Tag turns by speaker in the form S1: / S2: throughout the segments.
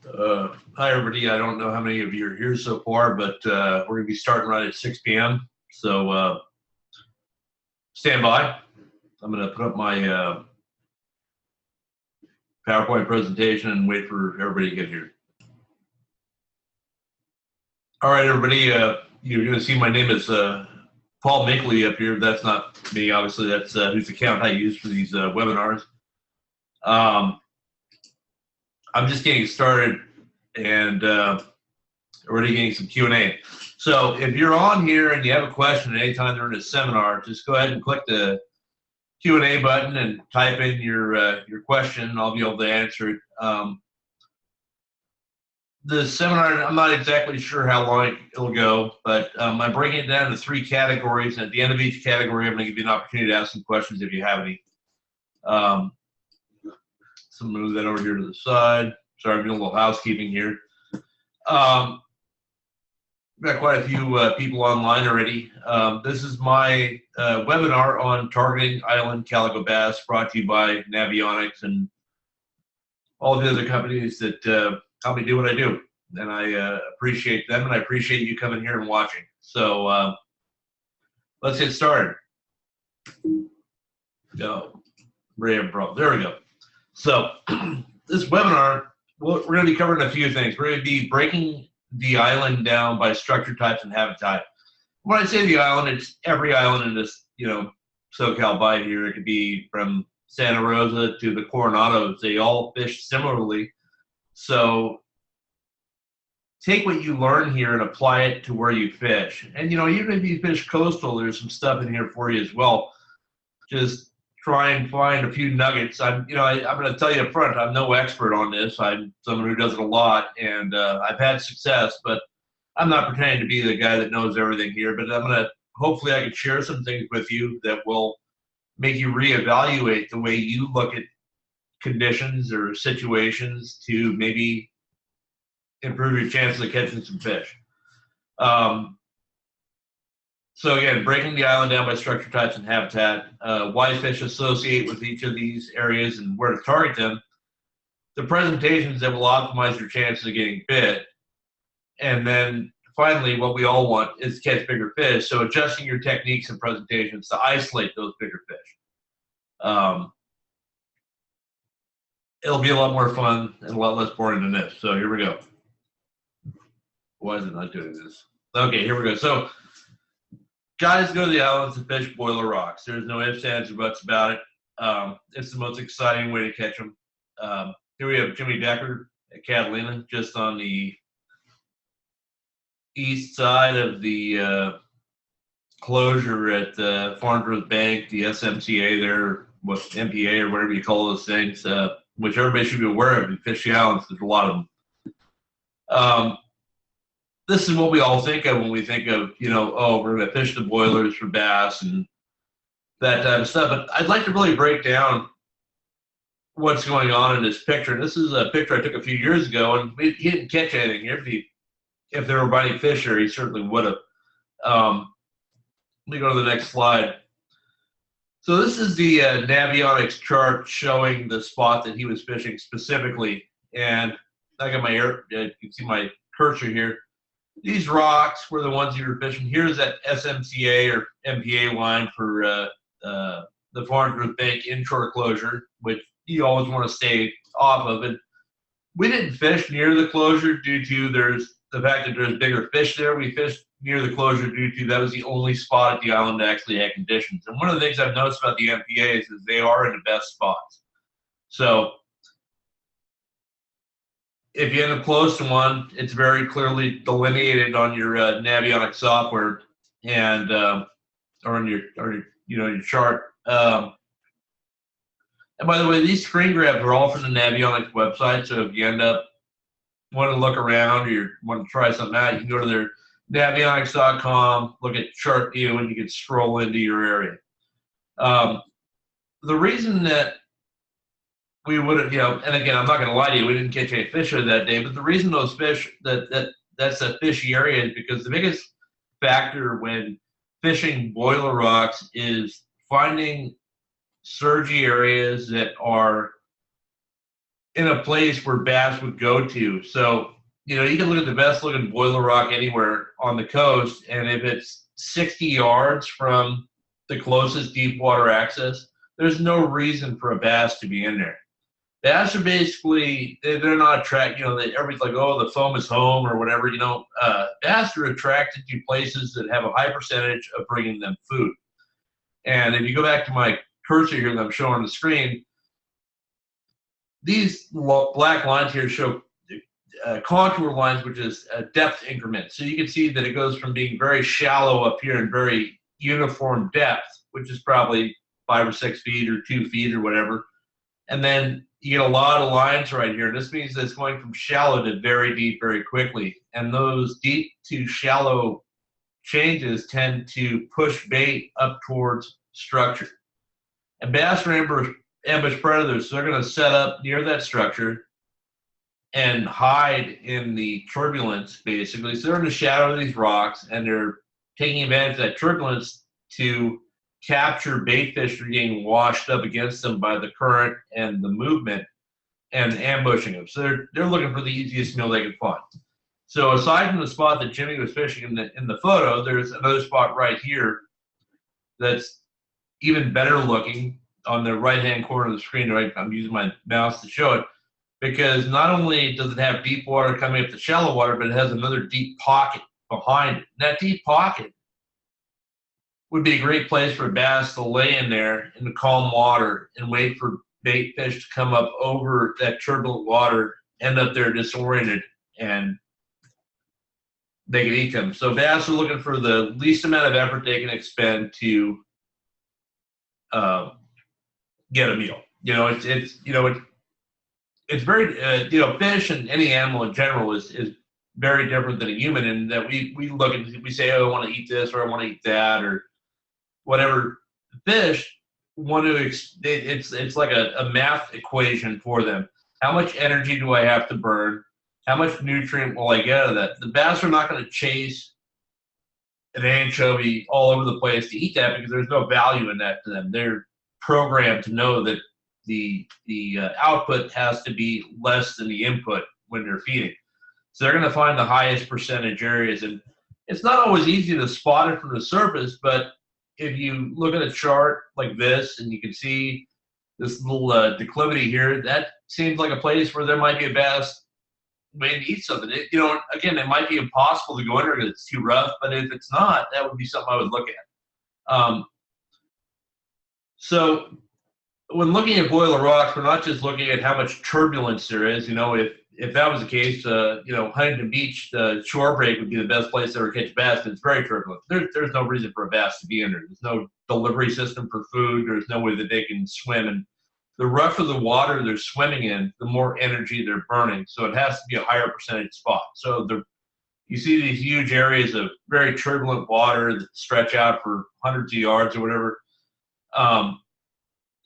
S1: Hi, everybody. I don't know how many of you are here so far, but we're going to be starting right at 6 p.m. So stand by. I'm going to put up my PowerPoint presentation and wait for everybody to get here. All right, everybody. You're going to see my name is Paul Minkley up here. That's not me, obviously. That's whose account I use for these webinars. I'm just getting started and already getting some Q&A. So if you're on here and you have a question at any time during this seminar, just go ahead and click the Q&A button and type in your question, and I'll be able to answer it. The seminar, I'm not exactly sure how long it'll go, but I'm breaking it down into 3 categories, and at the end of each category, I'm going to give you an opportunity to ask some questions if you have any. So move that over here to the side. Sorry, I'm doing a little housekeeping here. We've got quite a few people online already. This is my webinar on targeting island calico bass, brought to you by Navionics and all the other companies that help me do what I do. And I appreciate them, and I appreciate you coming here and watching. So let's get started. Go. There we go. So this webinar, we're going to be covering a few things. We're going to be breaking the island down by structure types and habitat. When I say the island, it's every island in this, SoCal Bight here. It could be from Santa Rosa to the Coronados. They all fish similarly. So take what you learn here and apply it to where you fish. And, even if you fish coastal, there's some stuff in here for you as well. Just try and find a few nuggets. I'm going to tell you up front, I'm no expert on this. I'm someone who does it a lot, and I've had success, but I'm not pretending to be the guy that knows everything here. But hopefully I can share some things with you that will make you reevaluate the way you look at conditions or situations to maybe improve your chances of catching some fish. So again, breaking the island down by structure types and habitat, why fish associate with each of these areas and where to target them, the presentations that will optimize your chances of getting bit, and then finally, what we all want is to catch bigger fish, so adjusting your techniques and presentations to isolate those bigger fish. It'll be a lot more fun and a lot less boring than this, so here we go. Why is it not doing this? Okay, here we go. So guys go to the islands to fish boiler rocks. There's no ifs, ands, or buts about it. It's the most exciting way to catch them. Here we have Jimmy Decker at Catalina, just on the east side of the closure at Farnborough Bank, the SMCA there, what MPA or whatever you call those things, which everybody should be aware of. You fish the islands, there's a lot of them. This is what we all think of when we think of, we're going to fish the boilers for bass and that type of stuff. But I'd like to really break down what's going on in this picture. And this is a picture I took a few years ago, and he didn't catch anything here. If there were biting fish there, he certainly would have. Let me go to the next slide. So this is the Navionics chart showing the spot that he was fishing specifically. And I got you can see my cursor here. These rocks were the ones you were fishing. Here's that SMCA or MPA line for the Farnborough Bank inshore closure, which you always want to stay off of it. We didn't fish near the closure due to the fact that there's bigger fish there. We fished near the closure due to that was the only spot at the island that actually had conditions. And one of the things I've noticed about the MPAs is they are in the best spots. So if you end up close to one, it's very clearly delineated on your Navionics software and or on your chart. And by the way, these screen grabs are all from the Navionics website. So if you end up wanting to look around or you want to try something out, you can go to their Navionics.com, look at chart view, and you can scroll into your area. The reason that we would have, and again, I'm not going to lie to you, we didn't catch any fish that day, but the reason those fish, that's a fishy area is because the biggest factor when fishing boiler rocks is finding surgy areas that are in a place where bass would go to. So, you know, you can look at the best looking boiler rock anywhere on the coast, and if it's 60 yards from the closest deep water access, there's no reason for a bass to be in there. Bass are basically, they're not attracted, you know, everybody's like, oh, the foam is home or whatever, you know. Bass are attracted to places that have a high percentage of bringing them food. And if you go back to my cursor here that I'm showing on the screen, these black lines here show contour lines, which is a depth increment. So you can see that it goes from being very shallow up here and very uniform depth, which is probably 5 or 6 feet or 2 feet or whatever. And then you get a lot of lines right here. This means that it's going from shallow to very deep very quickly. And those deep to shallow changes tend to push bait up towards structure. And bass are ambush predators, so they're going to set up near that structure and hide in the turbulence, basically. So they're in the shadow of these rocks, and they're taking advantage of that turbulence to capture bait fish that are getting washed up against them by the current and the movement and ambushing them. So they're looking for the easiest meal they can find. So aside from the spot that Jimmy was fishing in the photo, there's another spot right here that's even better looking on the right-hand corner of the screen. Right, I'm using my mouse to show it, because not only does it have deep water coming up to shallow water, but it has another deep pocket behind it. And that deep pocket would be a great place for a bass to lay in there in the calm water and wait for bait fish to come up over that turbulent water, end up there disoriented, and they can eat them. So bass are looking for the least amount of effort they can expend to get a meal. You know, it's very you know, fish and any animal in general is very different than a human, in that we look at, we say, oh, I want to eat this or I want to eat that or whatever. Fish want to, it's like a math equation for them. How much energy do I have to burn? How much nutrient will I get out of that? The bass are not going to chase an anchovy all over the place to eat that, because there's no value in that to them. They're programmed to know that the output has to be less than the input when they're feeding. So they're going to find the highest percentage areas. And it's not always easy to spot it from the surface, but if you look at a chart like this and you can see this little declivity here, that seems like a place where there might be a bass waiting to eat something. You know, again, it might be impossible to go under because it's too rough, but if it's not, that would be something I would look at. So when looking at boiler rocks, we're not just looking at how much turbulence there is. You know, if that was the case, you know, Huntington Beach, the shore break would be the best place to ever catch bass, but it's very turbulent. There's no reason for a bass to be in there. There's no delivery system for food. There's no way that they can swim. And the rougher the water they're swimming in, the more energy they're burning. So it has to be a higher percentage spot. So you see these huge areas of very turbulent water that stretch out for hundreds of yards or whatever.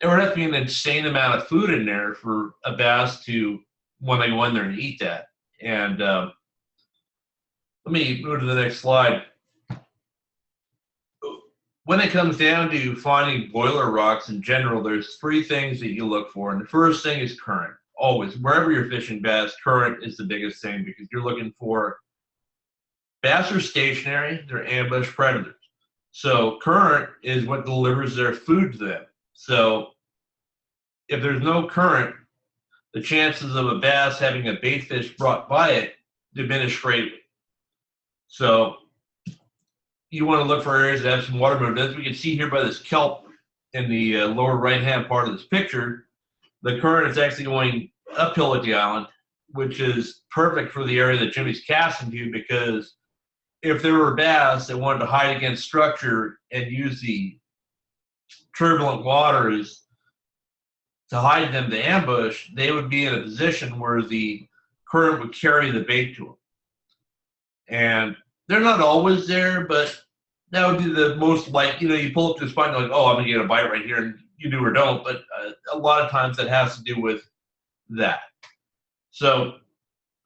S1: There would have to be an insane amount of food in there for a bass to want to go in there and eat that. And let me move to the next slide. When it comes down to finding boiler rocks in general, there's 3 things that you look for. And the first thing is current. Always, wherever you're fishing bass, current is the biggest thing, because you're looking for, bass are stationary, they're ambush predators. So current is what delivers their food to them. So if there's no current, the chances of a bass having a bait fish brought by it diminish greatly. So you want to look for areas that have some water movement. As we can see here by this kelp in the lower right-hand part of this picture, the current is actually going uphill at the island, which is perfect for the area that Jimmy's casting to, because if there were bass that wanted to hide against structure and use the turbulent waters to hide them to ambush, they would be in a position where the current would carry the bait to them. And they're not always there, but that would be the most you know, you pull up to a spot and you're like, oh, I'm going to get a bite right here, and you do or don't. But a lot of times that has to do with that. So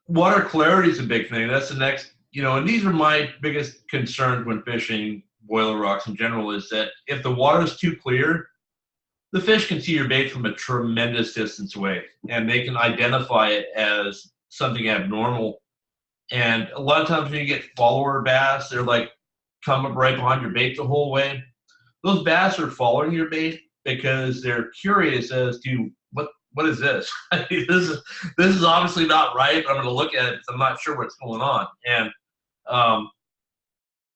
S1: water clarity is a big thing. That's the next, you know, and these are my biggest concerns when fishing boiler rocks in general, is that if the water is too clear, the fish can see your bait from a tremendous distance away, and they can identify it as something abnormal. And a lot of times when you get follower bass, they're like come up right behind your bait the whole way. Those bass are following your bait because they're curious as to what is this? I mean, this is obviously not right. I'm going to look at it because I'm not sure what's going on. And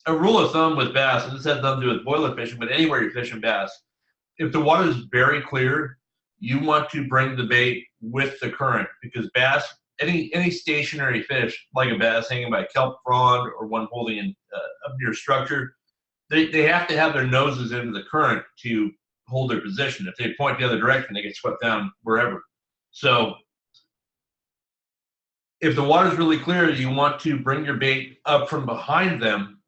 S1: a rule of thumb with bass, and this has nothing to do with boiler fishing, but anywhere you're fishing bass, if the water is very clear, you want to bring the bait with the current, because bass, any stationary fish like a bass hanging by a kelp frond or one holding in up near structure, they have to have their noses into the current to hold their position. If they point the other direction, they get swept down wherever. So if the water's really clear, you want to bring your bait up from behind them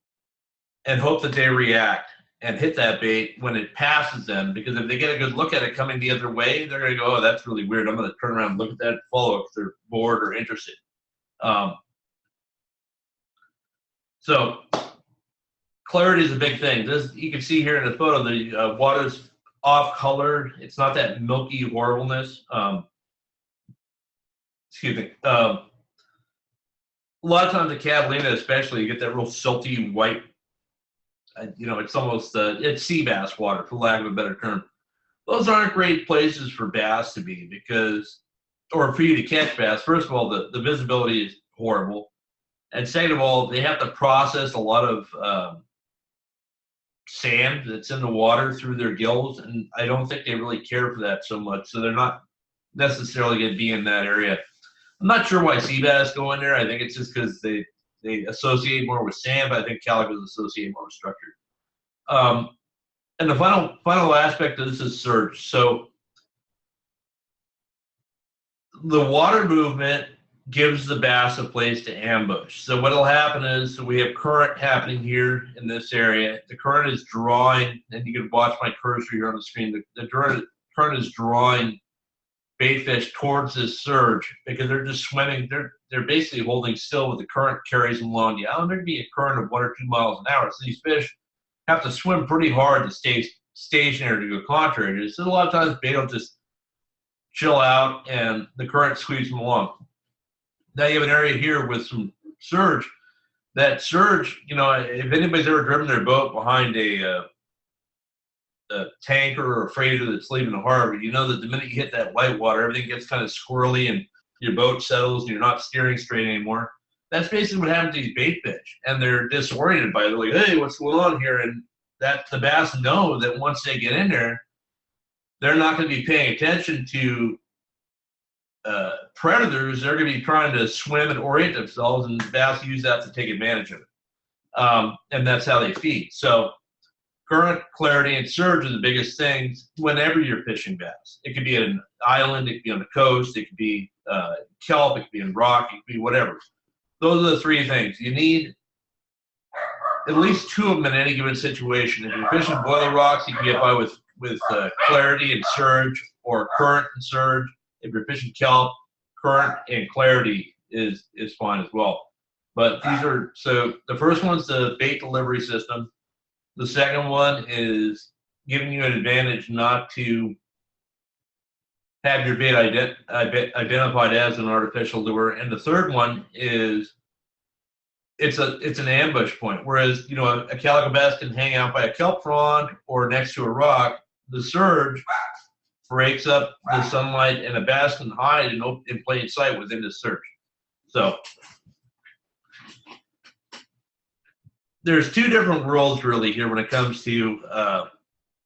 S1: and hope that they react and hit that bait when it passes them, because if they get a good look at it coming the other way, they're going to go, oh, that's really weird. I'm going to turn around and look at that and follow if they're bored or interested. So clarity is a big thing. This, you can see here in the photo, the water's off colored. It's not that milky horribleness. Excuse me. A lot of times the Catalina, especially, you get that real silty white. It's almost it's sea bass water, for lack of a better term. Those aren't great places for bass to be, because, or for you to catch bass. First of all, the visibility is horrible, and second of all, they have to process a lot of sand that's in the water through their gills, and I don't think they really care for that so much. So they're not necessarily going to be in that area. I'm not sure why sea bass go in there. I think it's just because they associate more with sand, but I think calicos associate more with structure. And the final aspect of this is surge. So the water movement gives the bass a place to ambush. So what'll happen is, we have current happening here in this area. The current is drawing, and you can watch my cursor here on the screen. The current is drawing bait fish towards this surge, because they're just swimming. They're basically holding still with the current carries them along the island. There can be a current of 1 or 2 miles an hour. So these fish have to swim pretty hard to stay stationary to go contrary to it. So a lot of times bait will just chill out and the current squeezes them along. Now you have an area here with some surge. That surge, if anybody's ever driven their boat behind a tanker or a freighter that's leaving the harbor, you know that the minute you hit that white water, everything gets kind of squirrely and your boat settles and you're not steering straight anymore. That's basically what happens to these bait fish, and they're disoriented by it. They're like, hey, what's going on here? And that the bass know that once they get in there, they're not going to be paying attention to predators. They're going to be trying to swim and orient themselves, and bass use that to take advantage of it. And that's how they feed. So current, clarity, and surge are the biggest things whenever you're fishing bass. It could be at an island, it could be on the coast, it could be kelp, it could be in rock, it could be whatever. Those are the three things. You need at least 2 of them in any given situation. If you're fishing boiler rocks, you can get by with clarity and surge, or current and surge. If you're fishing kelp, current and clarity is fine as well. But these are, so the first one's the bait delivery system. The second one is giving you an advantage not to have your bait identified as an artificial lure. And the third one is it's an ambush point. Whereas, a calico bass can hang out by a kelp frond or next to a rock. The surge breaks up the sunlight, and a bass can hide in plain sight within the surge. So there's 2 different worlds really here when it comes to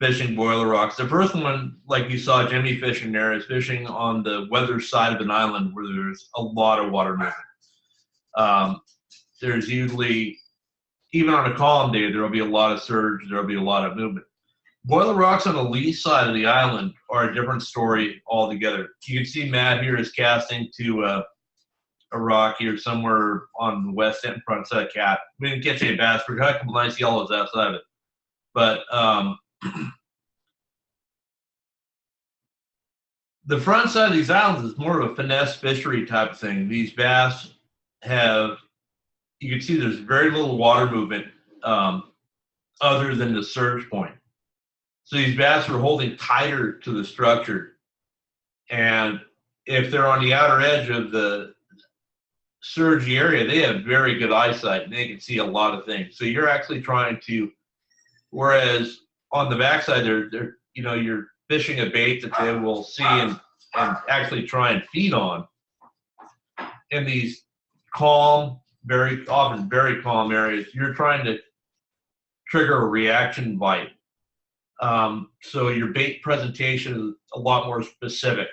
S1: fishing boiler rocks. The first one, like you saw Jimmy fishing there, is fishing on the weather side of an island where there's a lot of water movement. There's usually, even on a calm day, there will be a lot of surge, there will be a lot of movement. Boiler rocks on the lee side of the island are a different story altogether. You can see Matt here is casting to a rock here somewhere on the west end front side of Cat. We didn't catch any bass. We got a couple nice yellows outside of it. But the front side of these islands is more of a finesse fishery type of thing. These bass have, you can see there's very little water movement other than the surge point. So these bass are holding tighter to the structure. And if they're on the outer edge of the surge area, they have very good eyesight and they can see a lot of things. So you're actually trying to, whereas on the backside, you're fishing a bait that they will see and actually try and feed on in these calm, very often very calm areas. You're trying to trigger a reaction bite. So your bait presentation is a lot more specific.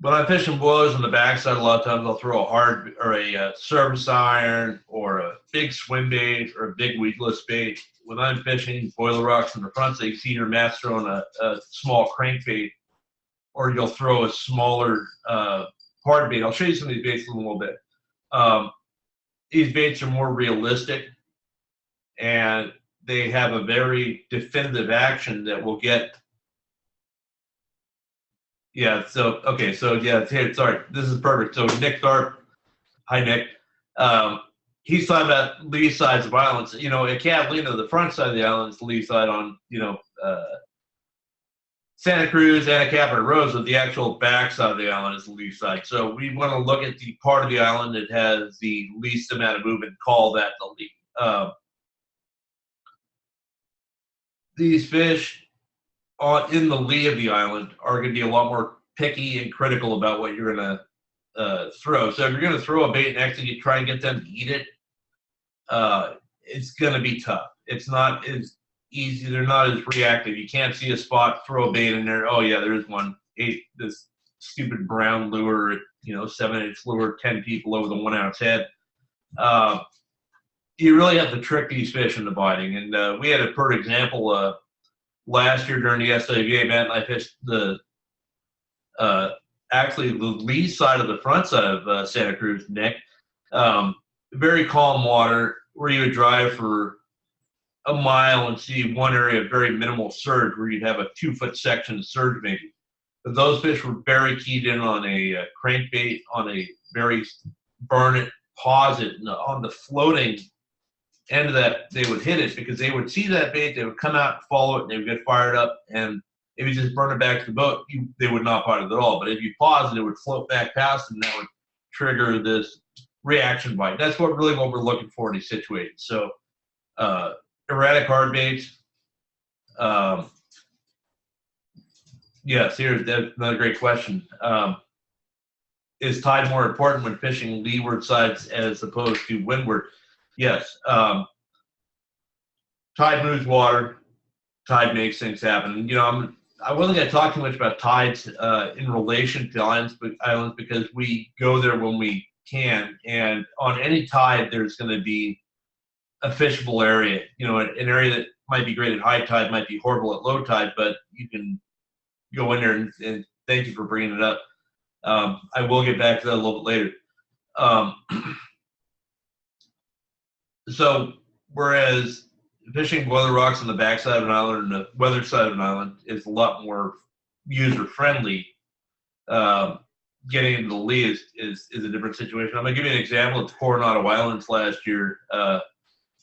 S1: When I'm fishing boils on the backside, a lot of times I'll throw a hard or a service iron or a big swim bait or a big weedless bait. When I'm fishing boiler rocks on the front side, you see your mass throwing a small crankbait, or you'll throw a smaller hard bait. I'll show you some of these baits in a little bit. These baits are more realistic, and they have a very definitive action that will get. Yeah, so, okay, so yeah, here, sorry, this is perfect. So Nick Tharp, hi Nick, he's talking about lee sides of islands. You know, at Catalina, the front side of the island is the lee side on, Santa Cruz, Anacapa, and Rosa. The actual back side of the island is the lee side. So we want to look at the part of the island that has the least amount of movement, call that the lee. These fish in the lee of the island are going to be a lot more picky and critical about what you're going to throw. So if you're going to throw a bait and actually try and get them to eat it, it's going to be tough. It's not as easy. They're not as reactive. You can't see a spot, throw a bait in there. Oh yeah, there's one. This stupid brown lure, 7-inch lure, 10 people over the 1 ounce head. You really have to trick these fish into biting. And we had a perfect example last year during the SWA, Matt and I fished actually the lee side of the front side of Santa Cruz, Nick. Very calm water where you would drive for a mile and see one area of very minimal surge where you'd have a 2-foot section of surge maybe. But those fish were very keyed in on a crankbait, on a very burn it, pause it, and on the floating end of that, they would hit it because they would see that bait, they would come out and follow it, and they would get fired up. And if you just burn it back to the boat, they would not bite it at all. But if you pause it, it would float back past them, and that would trigger this reaction bite. That's what we're looking for in these situations. So erratic hard baits. Yes, here's another great question. Is tide more important when fishing leeward sides as opposed to windward? Yes. Tide moves water. Tide makes things happen. I wasn't going to talk too much about tides in relation to islands because we go there when we can. And on any tide, there's going to be a fishable area. An area that might be great at high tide might be horrible at low tide, but you can go in there and thank you for bringing it up. I will get back to that a little bit later. So whereas fishing boiler rocks on the backside of an island and the weather side of an island is a lot more user friendly, getting into the lee is a different situation. I'm gonna give you an example. At Coronado Islands last year,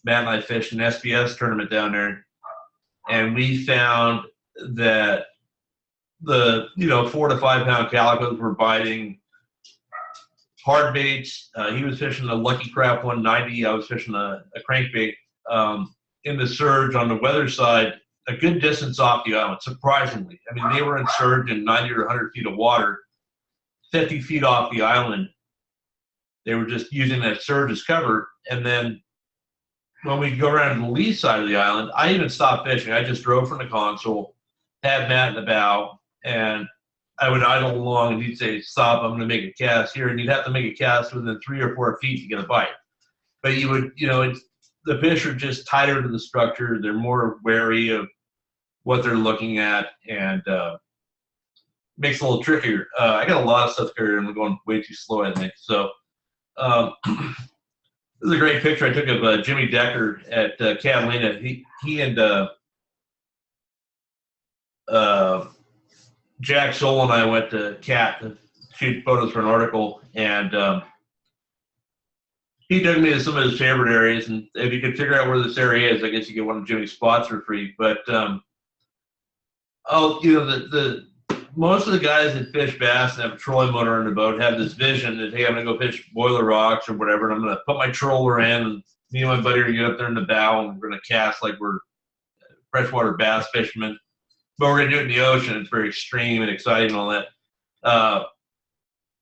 S1: Matt and I fished an SPS tournament down there, and we found that the 4 to 5 pound calicos were biting hard baits. He was fishing a Lucky Craft 190. I was fishing a crankbait in the surge on the weather side, a good distance off the island, surprisingly. I mean, they were in surge in 90 or 100 feet of water, 50 feet off the island. They were just using that surge as cover. And then when we go around to the lee side of the island, I even stopped fishing. I just drove from the console, had Matt in the bow, and I would idle along, and he'd say, stop, I'm going to make a cast here. And you'd have to make a cast within 3 or 4 feet to get a bite. But you would, the fish are just tighter to the structure. They're more wary of what they're looking at, and makes it a little trickier. I got a lot of stuff here, and I'm going way too slow, I think. So this is a great picture I took of Jimmy Decker at Catalina. He and Jack Soul and I went to Cat to shoot photos for an article, and he took me to some of his favorite areas, and if you could figure out where this area is, I guess you get one of Jimmy's spots for free. But the most of the guys that fish bass and have a trolling motor on the boat have this vision that, hey, I'm gonna go fish Boiler Rocks or whatever, and I'm gonna put my troller in, and me and my buddy are gonna get up there in the bow, and we're gonna cast like we're freshwater bass fishermen, but we're gonna do it in the ocean. It's very extreme and exciting and all that.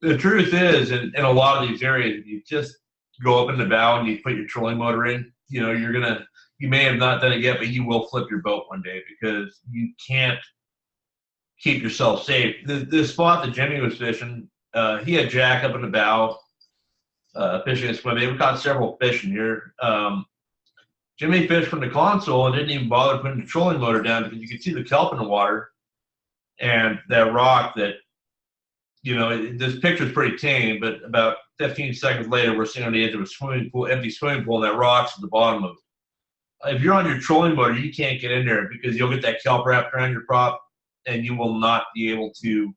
S1: The truth is, in a lot of these areas, you just go up in the bow and you put your trolling motor in. You may have not done it yet, but you will flip your boat one day because you can't keep yourself safe. The spot that Jimmy was fishing, he had Jack up in the bow, fishing a swim bait. We caught several fish in here. Jimmy fished from the console and didn't even bother putting the trolling motor down because you could see the kelp in the water and that rock that, this picture's pretty tame, but about 15 seconds later, we're sitting on the edge of a swimming pool, empty swimming pool, and that rock's at the bottom of it. If you're on your trolling motor, you can't get in there because you'll get that kelp wrapped around your prop, and you will not be able to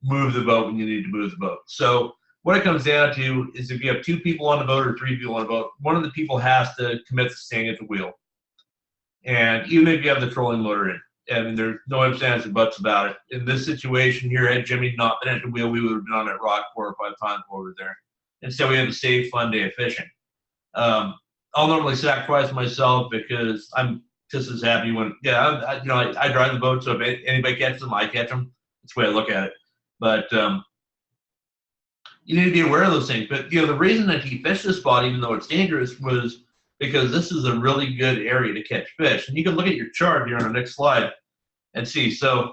S1: move the boat when you need to move the boat. So what it comes down to is if you have 2 people on the boat or 3 people on the boat, one of the people has to commit to staying at the wheel. And even if you have the trolling motor in, and there's no ifs, ands, and buts about it. In this situation here, had Jimmy not been at the wheel, we would have been on that rock 4 or 5 times over there. Instead, we had a safe, fun day of fishing. I'll normally sacrifice myself because I'm just as happy when, I drive the boat, so if anybody catches them, I catch them. That's the way I look at it. But you need to be aware of those things. But, the reason that he fished this spot, even though it's dangerous, was because this is a really good area to catch fish. And you can look at your chart here on the next slide and see. So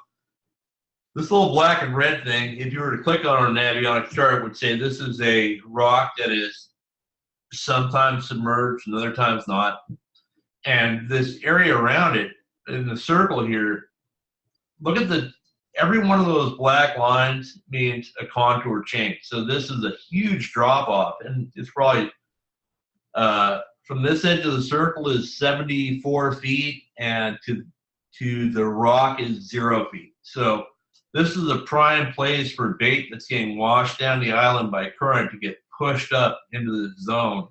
S1: this little black and red thing, if you were to click on a Navionics chart, it would say this is a rock that is sometimes submerged and other times not. And this area around it, in the circle here, look at every one of those black lines means a contour change. So this is a huge drop off, and it's probably from this edge of the circle is 74 feet, and to the rock is 0 feet. So this is a prime place for bait that's getting washed down the island by current to get pushed up into the zone,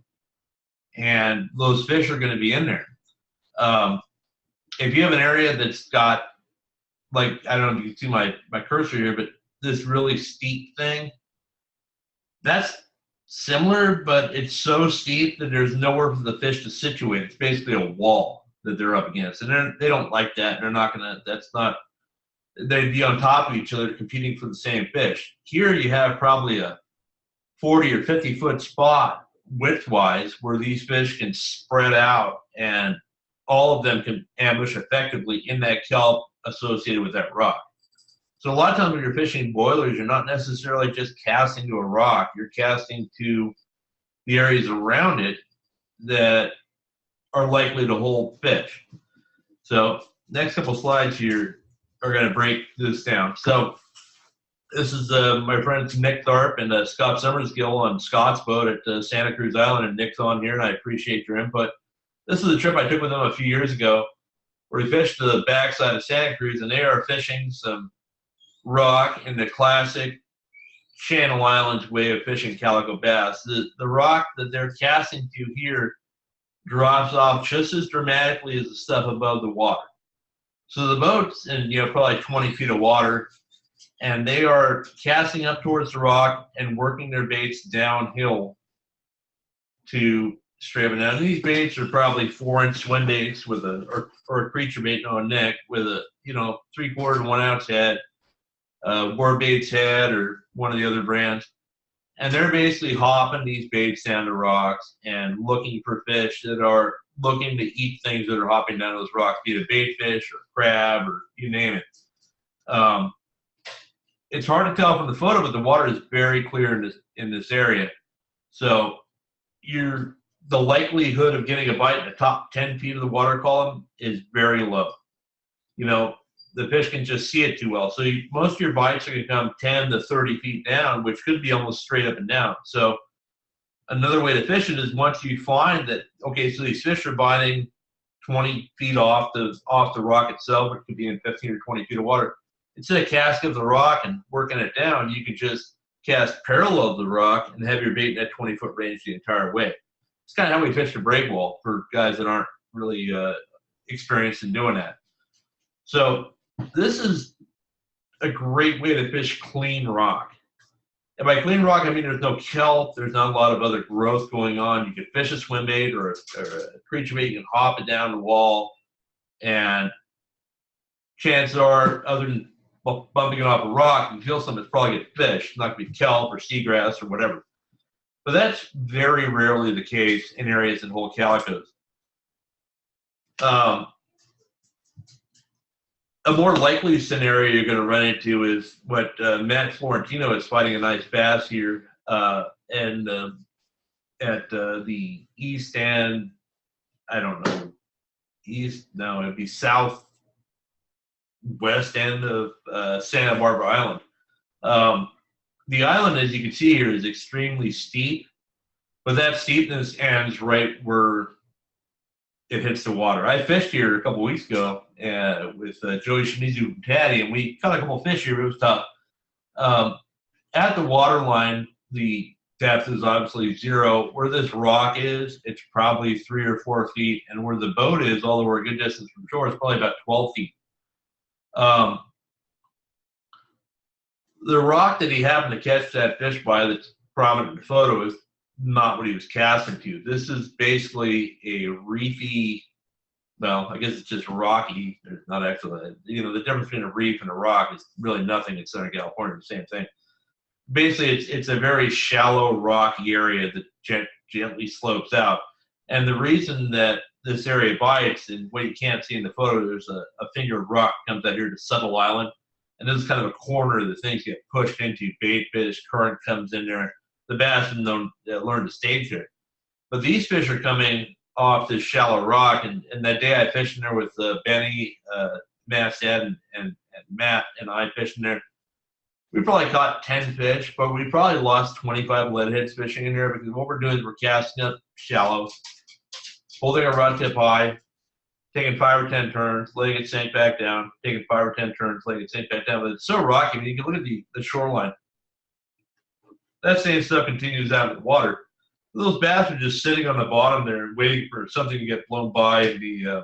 S1: and those fish are going to be in there. If you have an area that's got, like, I don't know if you can see my cursor here, but this really steep thing, that's similar, but it's so steep that there's nowhere for the fish to situate. It's basically a wall that they're up against, and they don't like that. They're not gonna. They'd be on top of each other competing for the same fish. Here you have probably a 40 or 50 foot spot width-wise where these fish can spread out, and all of them can ambush effectively in that kelp associated with that rock. So a lot of times when you're fishing boilers, you're not necessarily just casting to a rock. You're casting to the areas around it that are likely to hold fish. So next couple slides here are going to break this down. So this is my friends Nick Tharp and Scott Summersgill on Scott's boat at Santa Cruz Island, and Nick's on here, and I appreciate your input. This is a trip I took with them a few years ago where we fished the backside of Santa Cruz, and they are fishing some rock in the classic Channel Islands way of fishing calico bass. The rock that they're casting to here drops off just as dramatically as the stuff above the water. So the boat's in probably 20 feet of water, and they are casting up towards the rock and working their baits downhill to straighten out. And these baits are probably 4-inch swim baits with or a creature bait on a neck with a 3/4 to 1 ounce head, War Baits head or one of the other brands. And they're basically hopping these baits down the rocks and looking for fish that are looking to eat things that are hopping down those rocks, be it a bait fish or crab or you name it. It's hard to tell from the photo, but the water is very clear in this area. So the likelihood of getting a bite in the top 10 feet of the water column is very low. The fish can just see it too well. So most of your bites are going to come 10 to 30 feet down, which could be almost straight up and down. So another way to fish it is once you find that, okay, so these fish are biting 20 feet off the rock itself, it could be in 15 or 20 feet of water. Instead of casting up the rock and working it down, you could just cast parallel to the rock and have your bait in that 20-foot range the entire way. It's kind of how we fish the break wall for guys that aren't really experienced in doing that. So this is a great way to fish clean rock. And by clean rock, I mean there's no kelp, there's not a lot of other growth going on. You can fish a swim bait or a creature bait, you can hop it down the wall, and chances are, other than bumping it off a rock, you feel something, it's probably get fish. It's not going to be kelp or seagrass or whatever. But that's very rarely the case in areas that hold calicos. A more likely scenario you're going to run into is what Matt Florentino is fighting a nice bass here and at the east end, I don't know, it'd be southwest end of Santa Barbara Island. The island, as you can see here, is extremely steep, but that steepness ends right where it hits the water. I fished here a couple weeks ago with Joey Shimizu and Taddy, and we caught a couple fish here. It was tough. At the water line, the depth is obviously 0. Where this rock is, it's probably 3 or 4 feet, and where the boat is, although we're a good distance from shore, it's probably about 12 feet. The rock that he happened to catch that fish by that's prominent in the photo is not what he was casting to. This is basically a reefy, well, I guess it's just rocky. There's not actually, the difference between a reef and a rock is really nothing in Southern California, the same thing. Basically, it's a very shallow, rocky area that gently slopes out. And the reason that this area bites, and what you can't see in the photo, there's a finger of rock comes out here to Settle Island. And this is kind of a corner that things get pushed into. Bait fish, current comes in there. The bass don't learn to stage there. But these fish are coming off this shallow rock. And that day I fished in there with Benny, Matt's dad, and Matt, and I fished in there. We probably caught 10 fish, but we probably lost 25 leadheads fishing in there, because what we're doing is we're casting up shallow, holding a rod tip high, taking 5 or 10 turns, letting it sink back down, taking 5 or 10 turns, letting it sink back down. But it's so rocky. I mean, you can look at the shoreline. That same stuff continues out in the water. Those bass are just sitting on the bottom there waiting for something to get blown by. And here,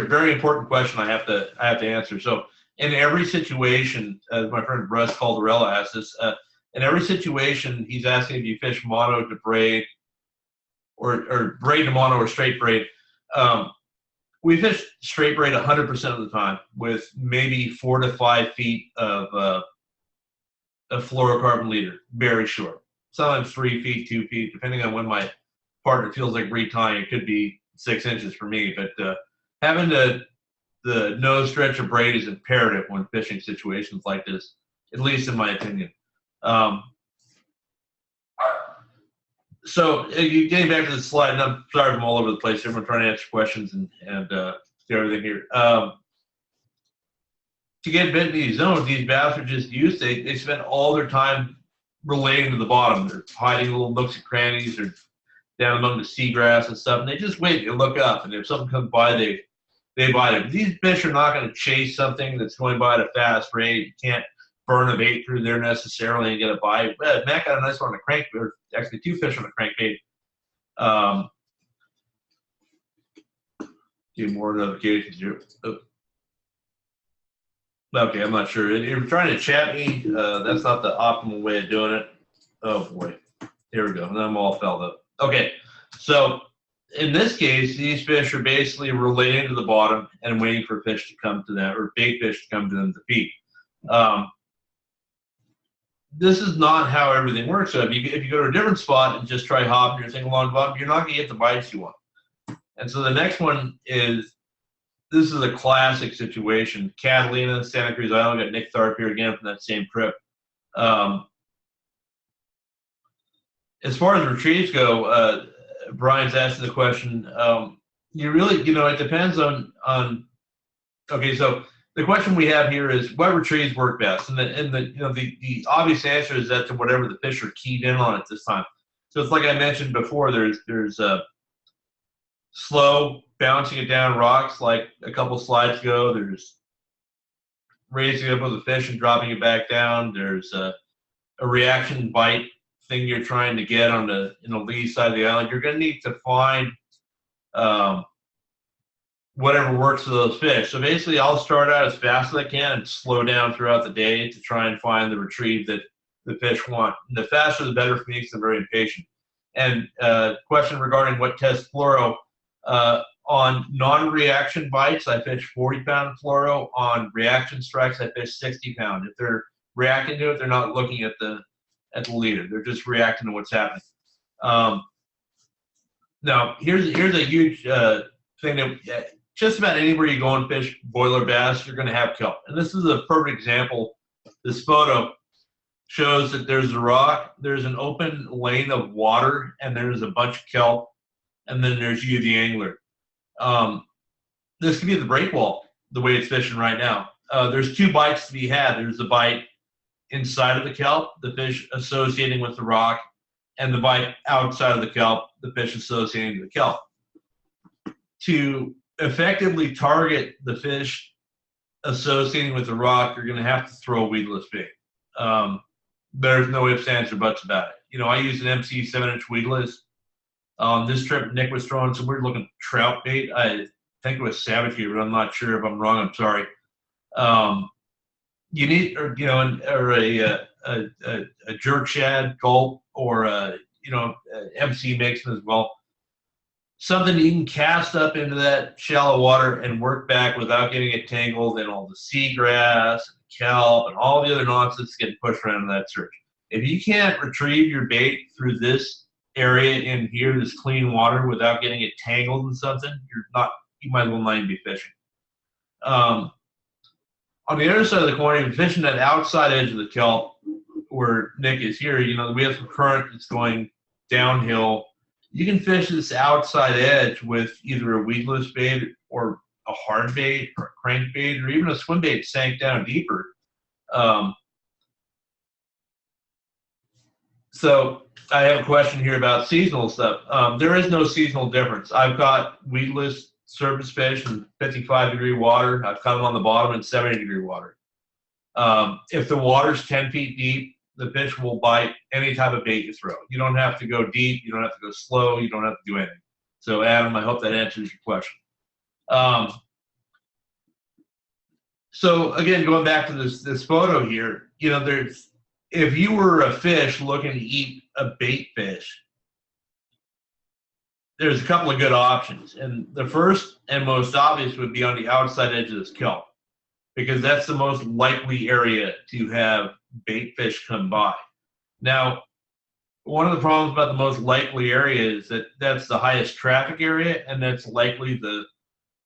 S1: very important question I have to answer. So in every situation, as my friend Russ Caldarella asked this, in every situation, he's asking if you fish mono to braid, or braid to mono, or straight braid. We fish straight braid 100% of the time, with maybe 4 to 5 feet of fluorocarbon leader, very short. Sometimes 3 feet, 2 feet, depending on when my partner feels like retying. It could be 6 inches for me, but having the nose stretch of braid is imperative when fishing situations like this, at least in my opinion. So getting back to the slide, and I'm sorry I'm all over the place. I'm trying to answer questions and do everything here. To get bit in these zones, these bass are just used. They spend all their time relating to the bottom. They're hiding little nooks and crannies, or down among the seagrass and stuff, and they just wait. They look up, and if something comes by, they bite it. But these fish are not going to chase something that's going by at a fast rate. You can't burn a bait through there necessarily and get a bite. But Matt got a nice one on a crankbait, or actually 2 fish on a crankbait. Get more notifications here. Oh. Okay, I'm not sure. If you're trying to chat me, that's not the optimal way of doing it. Oh boy, here we go. And I'm all felled up. Okay, so in this case, these fish are basically relating to the bottom and waiting for fish to come to them, or bait fish to come to them to feed. This is not how everything works. So if you go to a different spot and just try hopping your thing along the bottom, you're not going to get the bites you want. And so the next one is, this is a classic situation. Catalina, Santa Cruz Island, got Nick Tharp here again from that same trip. As far as retrieves go, Brian's asking the question. You really, it depends on. Okay, so the question we have here is, what retrieves work best? And the obvious answer is that to whatever the fish are keyed in on at this time. So it's like I mentioned before. There's slow bouncing it down rocks, like a couple slides ago. There's raising up with the fish and dropping it back down. There's a reaction bite thing you're trying to get on the lee side of the island. You're going to need to find whatever works for those fish. So basically, I'll start out as fast as I can and slow down throughout the day to try and find the retrieve that the fish want. And the faster, the better for me because I'm very impatient. And question regarding what test fluoro. On non-reaction bites, I fish 40-pound fluoro. On reaction strikes, I fish 60-pound. If they're reacting to it, they're not looking at the leader. They're just reacting to what's happening. Now, here's a huge thing that just about anywhere you go and fish boiler bass, you're going to have kelp. And this is a perfect example. This photo shows that there's a rock, there's an open lane of water, and there's a bunch of kelp, and then there's you, the angler. This could be the break wall, the way it's fishing right now. There's two bites to be had. There's the bite inside of the kelp, the fish associating with the rock, and the bite outside of the kelp, the fish associating with the kelp. To effectively target the fish associating with the rock, you're going to have to throw a weedless bait. There's no ifs, ands, or buts about it. You know, I use an MC 7-inch weedless. This trip, Nick was throwing some weird looking trout bait. I think it was Savage here, but I'm not sure. If I'm wrong, I'm sorry. You need, or a jerk shad, gulp, or MC mixing as well. Something you can cast up into that shallow water and work back without getting it tangled in all the seagrass, and kelp, and all the other nonsense getting pushed around in that surge. If you can't retrieve your bait through this area in here, this clean water, without getting it tangled in something, you might as well not even be fishing. On the other side of the coin, if you're fishing that outside edge of the kelp where Nick is here, we have some current that's going downhill. You can fish this outside edge with either a weedless bait or a hard bait or a crankbait or even a swim bait sank down deeper. So I have a question here about seasonal stuff. There is no seasonal difference. I've got weedless surface fish in 55-degree water. I've caught them on the bottom in 70-degree water. If the water's 10 feet deep, the fish will bite any type of bait you throw. You don't have to go deep. You don't have to go slow. You don't have to do anything. So, Adam, I hope that answers your question. So, again, going back to this photo here, if you were a fish looking to eat a bait fish, there's a couple of good options. And the first and most obvious would be on the outside edge of this kelp, because that's the most likely area to have bait fish come by. Now, one of the problems about the most likely area is that that's the highest traffic area, and that's likely the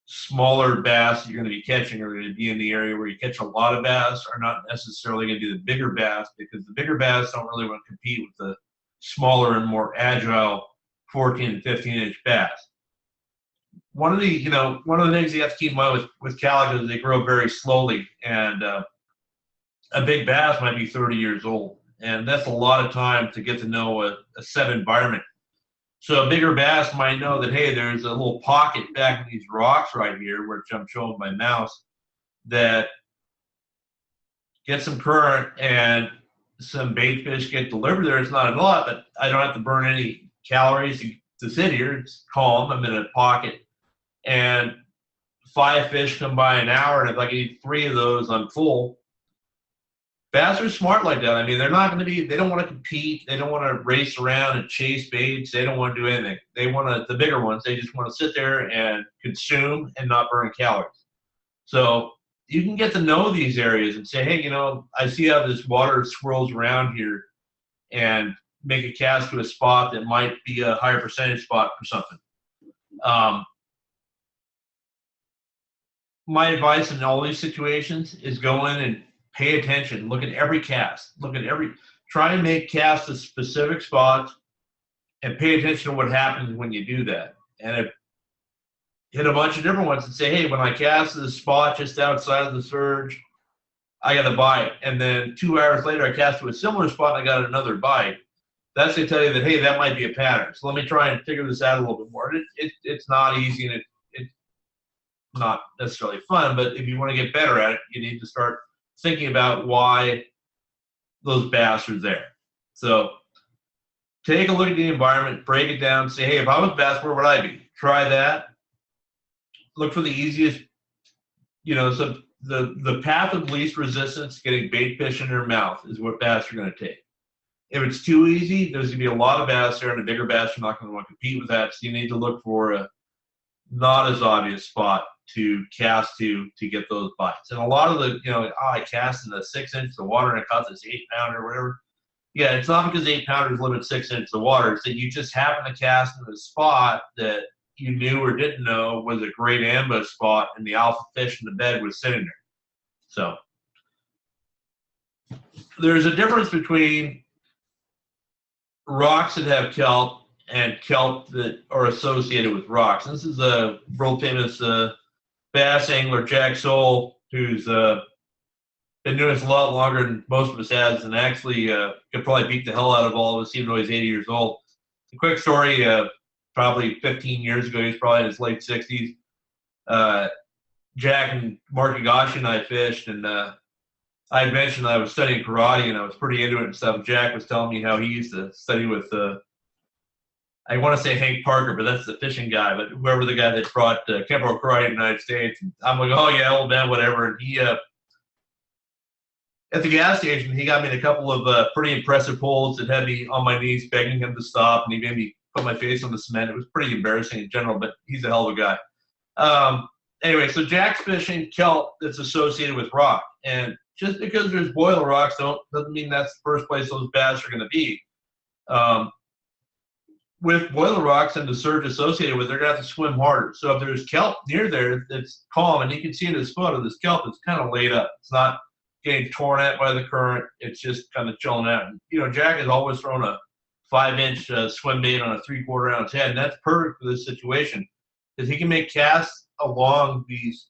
S1: smaller bass you're going to be catching are going to be in the area where you catch a lot of bass, are not necessarily going to be the bigger bass, because the bigger bass don't really want to compete with the smaller and more agile 14 and 15-inch bass. One of the things you have to keep in mind with Calicos is they grow very slowly, and a big bass might be 30 years old, and that's a lot of time to get to know a set environment. So a bigger bass might know that, hey, there's a little pocket back in these rocks right here, which I'm showing my mouse, that get some current and some bait fish get delivered there. It's not a lot, but I don't have to burn any calories to sit here. It's calm. I'm in a pocket. And 5 fish come by an hour, and if I can eat 3 of those, I'm full. Bass are smart like that. I mean, they don't want to compete. They don't want to race around and chase baits. They don't want to do anything. They want the bigger ones. They just want to sit there and consume and not burn calories. So you can get to know these areas and say, hey, I see how this water swirls around here, and make a cast to a spot that might be a higher percentage spot for something. My advice in all these situations is go in and pay attention. Look at every cast. Try and make casts to specific spots and pay attention to what happens when you do that. And hit a bunch of different ones and say, hey, when I cast this spot just outside of the surge, I got a bite. And then 2 hours later, I cast to a similar spot and I got another bite. That's to tell you that, hey, that might be a pattern. So let me try and figure this out a little bit more. It's not easy, and it's not necessarily fun, but if you want to get better at it, you need to start thinking about why those bass are there. So take a look at the environment, break it down, say, hey, if I was bass, where would I be? Try that. Look for the easiest, so the path of least resistance, getting bait fish in their mouth is what bass are going to take. If it's too easy, there's going to be a lot of bass there, and the bigger bass are not going to want to compete with that. So you need to look for a not as obvious spot to cast to get those bites. And a lot of the, I cast in the 6 inches of water and I caught this 8-pounder or whatever. Yeah, it's not because 8-pounders live at 6 inches of water. It's that you just happen to cast in a spot that you knew or didn't know was a great ambush spot, and the alpha fish in the bed was sitting there. So there's a difference between rocks that have kelp and kelp that are associated with rocks. And this is a world famous bass angler, Jack Soule, who's been doing this a lot longer than most of us has, and actually could probably beat the hell out of all of us, even though he's 80 years old. A quick story, probably 15 years ago, he's probably in his late 60s. Jack and Mark Higashi and I fished, and I mentioned I was studying karate and I was pretty into it and stuff. Jack was telling me how he used to study with, I want to say Hank Parker, but that's the fishing guy, but whoever the guy that brought Kempo karate to the United States. And I'm like, oh yeah, old man, whatever. And he, at the gas station, he got me in a couple of pretty impressive pulls that had me on my knees begging him to stop, and he made me put my face on the cement. It was pretty embarrassing in general, but he's a hell of a guy. Anyway, so Jack's fishing kelp that's associated with rock. And just because there's boil rocks doesn't mean that's the first place those bass are going to be. With boiler rocks and the surge associated with it, they're going to have to swim harder. So if there's kelp near there that's calm, and you can see in this photo, this kelp is kind of laid up. It's not getting torn at by the current. It's just kind of chilling out. And, Jack has always thrown a 5-inch swim bait on a 3/4 ounce head, and that's perfect for this situation because he can make casts along these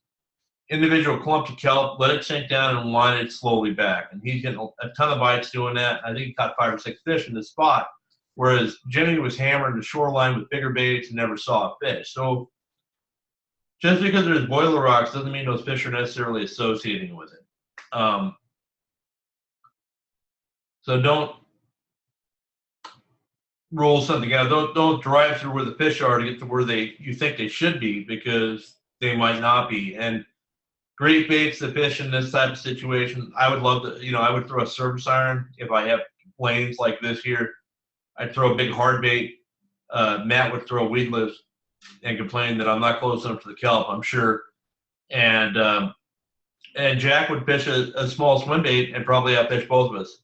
S1: individual clumps of kelp, let it sink down, and line it slowly back. And he's getting a ton of bites doing that. I think he caught 5 or 6 fish in this spot, whereas Jimmy was hammering the shoreline with bigger baits and never saw a fish. So just because there's boiler rocks doesn't mean those fish are necessarily associating with it. So don't roll something out. Don't drive through where the fish are to get to where you think they should be, because they might not be. And great baits to fish in this type of situation. I would love to, I would throw a service iron if I have lanes like this here. I'd throw a big hard bait. Matt would throw weedless and complain that I'm not close enough to the kelp, I'm sure. And Jack would fish a small swim bait and probably outfish both of us.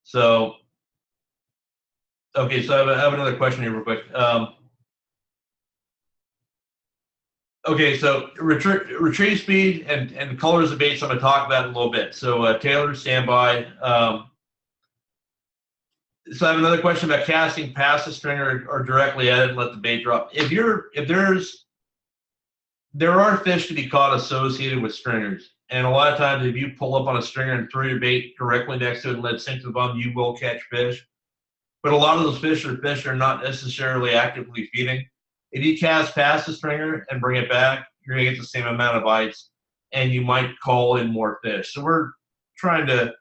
S1: So, okay, so I have another question here real quick. Okay, so retrieve speed and colors of baits I'm going to talk about in a little bit. So Taylor, stand by. So I have another question about casting past the stringer or directly at it and let the bait drop. There are fish to be caught associated with stringers. And a lot of times if you pull up on a stringer and throw your bait directly next to it and let it sink to the bottom, you will catch fish. But a lot of those fish are not necessarily actively feeding. If you cast past the stringer and bring it back, you're going to get the same amount of bites, and you might call in more fish. So we're trying to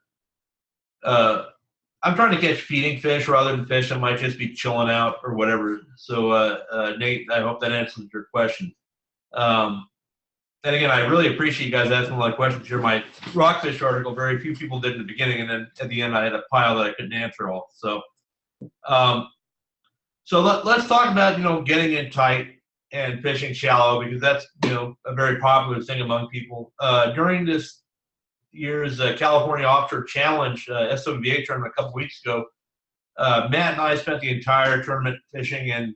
S1: I'm trying to catch feeding fish rather than fish that might just be chilling out or whatever. So Nate, I hope that answers your question. And again, I really appreciate you guys asking a lot of questions here. My rockfish article, very few people did in the beginning, and then at the end I had a pile that I couldn't answer all. So let's talk about, getting in tight and fishing shallow, because that's, a very popular thing among people. During this year's California Offshore Challenge SWBA tournament a couple weeks ago, Matt and I spent the entire tournament fishing, and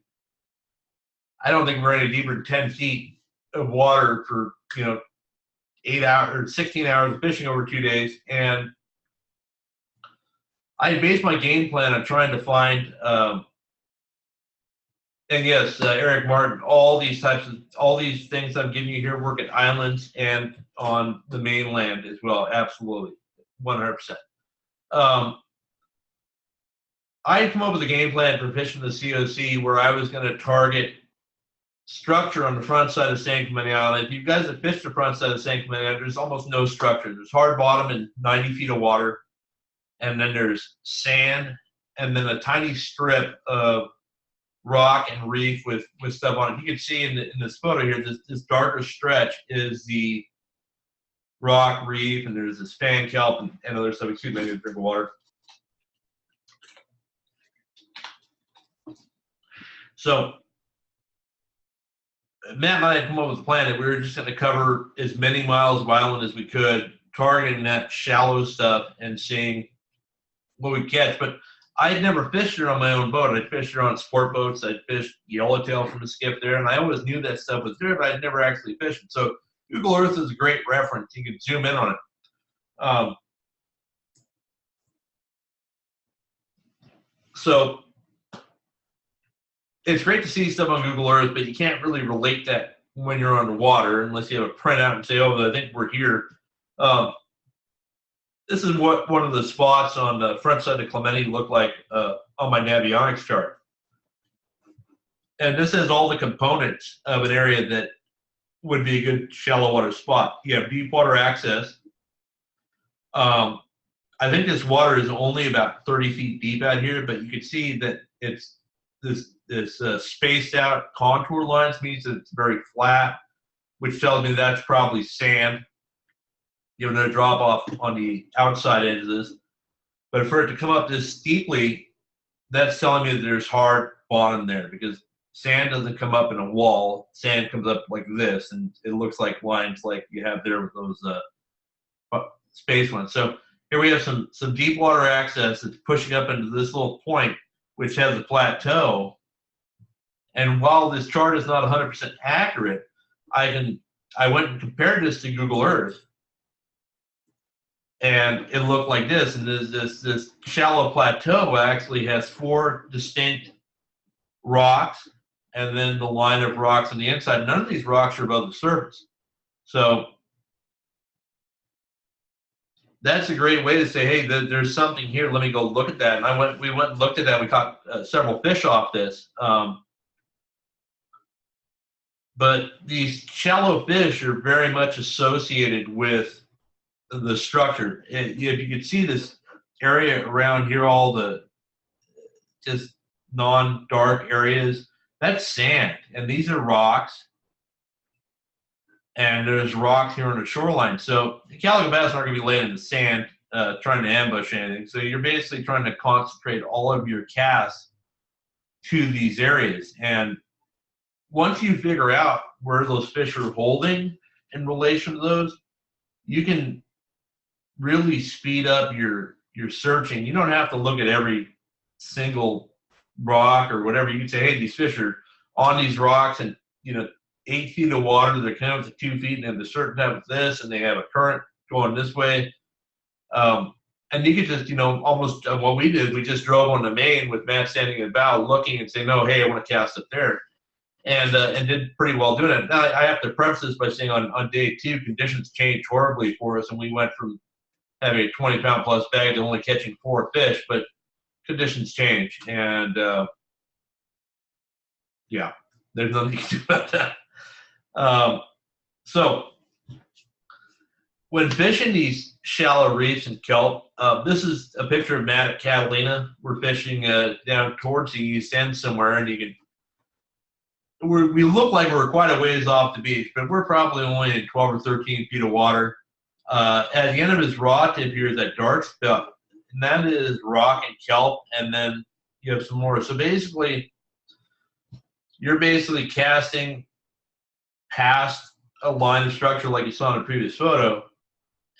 S1: I don't think we're any deeper than 10 feet of water for 8 hours or 16 hours of fishing over 2 days. And I based my game plan on trying to find and yes, Eric Martin, all these things I'm giving you here work at islands and on the mainland as well. Absolutely, 100%. I had come up with a game plan for fishing the COC where I was going to target structure on the front side of San Clemente. If you guys have fished the front side of San Clemente, there's almost no structure. There's hard bottom and 90 feet of water, and then there's sand, and then a tiny strip of rock and reef with stuff on it. You can see in this photo here, this darker stretch is the rock reef, and there's this fan kelp and other stuff. Excuse me, I need a drink of water. So Matt and I had come up with a plan that we were just going to cover as many miles of island as we could, targeting that shallow stuff and seeing what we catch. But I had never fished there on my own boat. I'd fished there on sport boats. I'd fished yellowtail from a skiff there, and I always knew that stuff was there, but I'd never actually fished it. So Google Earth is a great reference. You can zoom in on it. So it's great to see stuff on Google Earth, but you can't really relate that when you're underwater unless you have a printout and say, oh, I think we're here. This is what one of the spots on the front side of Clemente look like on my Navionics chart. And this has all the components of an area that would be a good shallow water spot. You have deep water access. I think this water is only about 30 feet deep out here, but you can see that it's this spaced out contour lines means that it's very flat, which tells me that's probably sand. You know, no drop off on the outside edge of this. But for it to come up this steeply, that's telling me that there's hard bottom there, because sand doesn't come up in a wall. Sand comes up like this, and it looks like lines like you have there with those space ones. So here we have some deep water access that's pushing up into this little point, which has a plateau. And while this chart is not 100% accurate, I went and compared this to Google Earth, and it looked like this. And this shallow plateau actually has 4 distinct rocks, and then the line of rocks on the inside. None of these rocks are above the surface. So that's a great way to say, hey, there's something here. Let me go look at that. And we went and looked at that. We caught several fish off this. But these shallow fish are very much associated with the structure. If you can see this area around here, all the just non-dark areas, that's sand, and these are rocks, and there's rocks here on the shoreline. So the calico bass aren't going to be laying in the sand trying to ambush anything. So you're basically trying to concentrate all of your casts to these areas. And once you figure out where those fish are holding in relation to those, you can really speed up your searching. You don't have to look at every single rock or whatever. You can say, hey, these fish are on these rocks, and 8 feet of water, they're coming up to 2 feet, and they have a certain type of this, and they have a current going this way. And you could just, almost what we did, we just drove on the main with Matt standing in the bow looking and saying, no, hey, I want to cast up there. And did pretty well doing it. Now, I have to preface this by saying on day 2, conditions changed horribly for us, and we went from having a 20-pound plus bag to only catching 4 fish, but conditions change. And yeah, there's nothing you can do about that. So when fishing these shallow reefs and kelp, this is a picture of Matt at Catalina. We're fishing down towards the east end somewhere, and we look like we're quite a ways off the beach, but we're probably only in 12 or 13 feet of water. At the end of his rod tip here is that dark stuff, and that is rock and kelp, and then you have some more. So basically, you're basically casting past a line of structure like you saw in the previous photo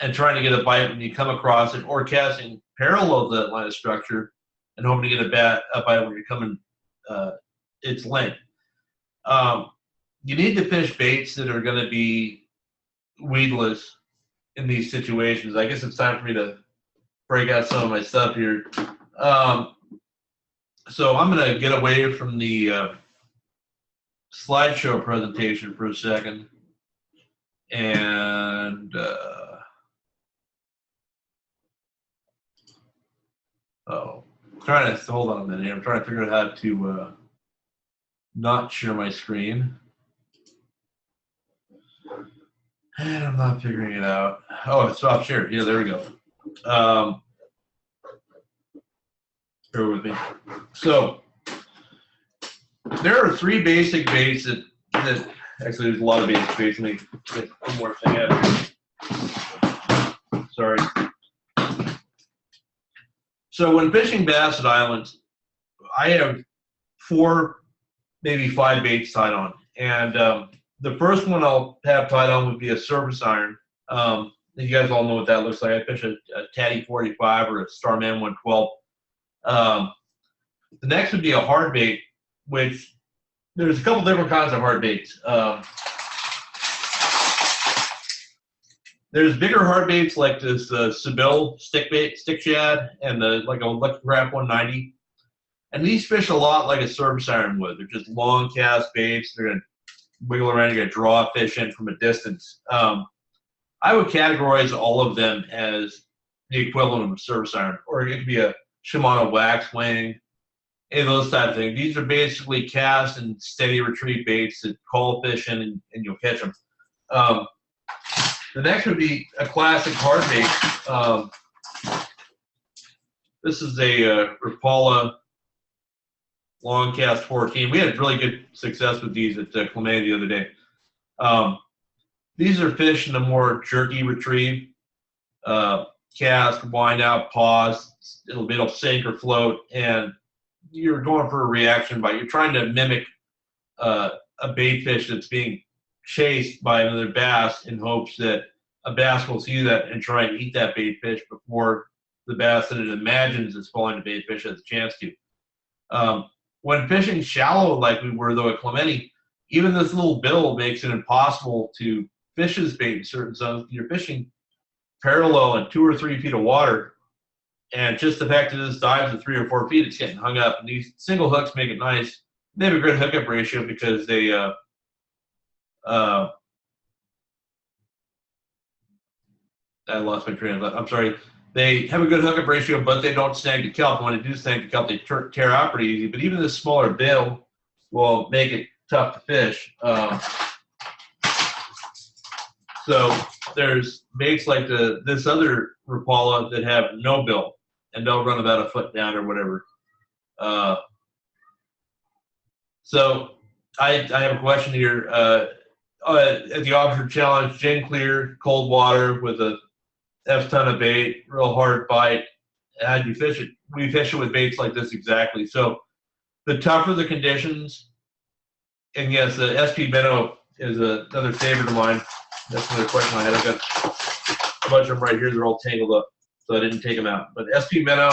S1: and trying to get a bite when you come across it, or casting parallel to that line of structure and hoping to get a bite when you're coming its length. You need to fish baits that are going to be weedless in these situations. I guess it's time for me to break out some of my stuff here. So I'm going to get away from the slideshow presentation for a second, and trying to hold on a minute. I'm trying to figure out how to not share my screen. And I'm not figuring it out. Oh, it's off share. Yeah, there we go. Bear with me. So there are three basic baits that actually there's a lot of basic baits. Let me get one more thing out here. Sorry. So when fishing bass at islands, I have 4, maybe 5 baits tied on. And the first one I'll have tied on would be a surface iron. You guys all know what that looks like. I fish a Tatty 45 or a Starman 112. The next would be a hard bait, which there's a couple different kinds of hard baits. There's bigger hard baits like this Seville stick shad and like a Electric Craft 190. And these fish a lot like a surface iron would. They're just long cast baits. They're going to wiggle around. You're going to draw a fish in from a distance. I would categorize all of them as the equivalent of a surface iron, or it could be a Shimano wax wing, any of those type of things. These are basically cast and steady retrieve baits that call fish in and you'll catch them. The next would be a classic hard bait. This is a Rapala long cast 14. We had really good success with these at Clemente the other day. These are fish in a more jerky retrieve. Cast, wind out, pause. It'll sink or float, and you're going for a reaction bite. You're trying to mimic a bait fish that's being chased by another bass in hopes that a bass will see that and try and eat that bait fish before the bass that it imagines is falling to bait fish has a chance to. When fishing shallow like we were though at Clemente, even this little bill makes it impossible to fish this bait in certain zones. You're fishing parallel in 2 or 3 feet of water, and just the fact that this dives at 3 or 4 feet, it's getting hung up. And these single hooks make it nice. They have a good hookup ratio because they I lost my train of thought. I'm sorry. They have a good hookup ratio, but they don't snag the kelp. When they do snag the kelp, they tear out pretty easy. But even this smaller bill will make it tough to fish. So there's baits like this other Rapala that have no bill, and they'll run about a foot down or whatever. So I have a question here. At the Officer Challenge, gin clear, cold water with a F-ton of bait, real hard bite. How do you fish it? We fish it with baits like this exactly. So the tougher the conditions, and yes, the SP minnow is another favorite of mine. That's another question I had. I've got a bunch of them right here. They're all tangled up, so I didn't take them out. But SP minnow,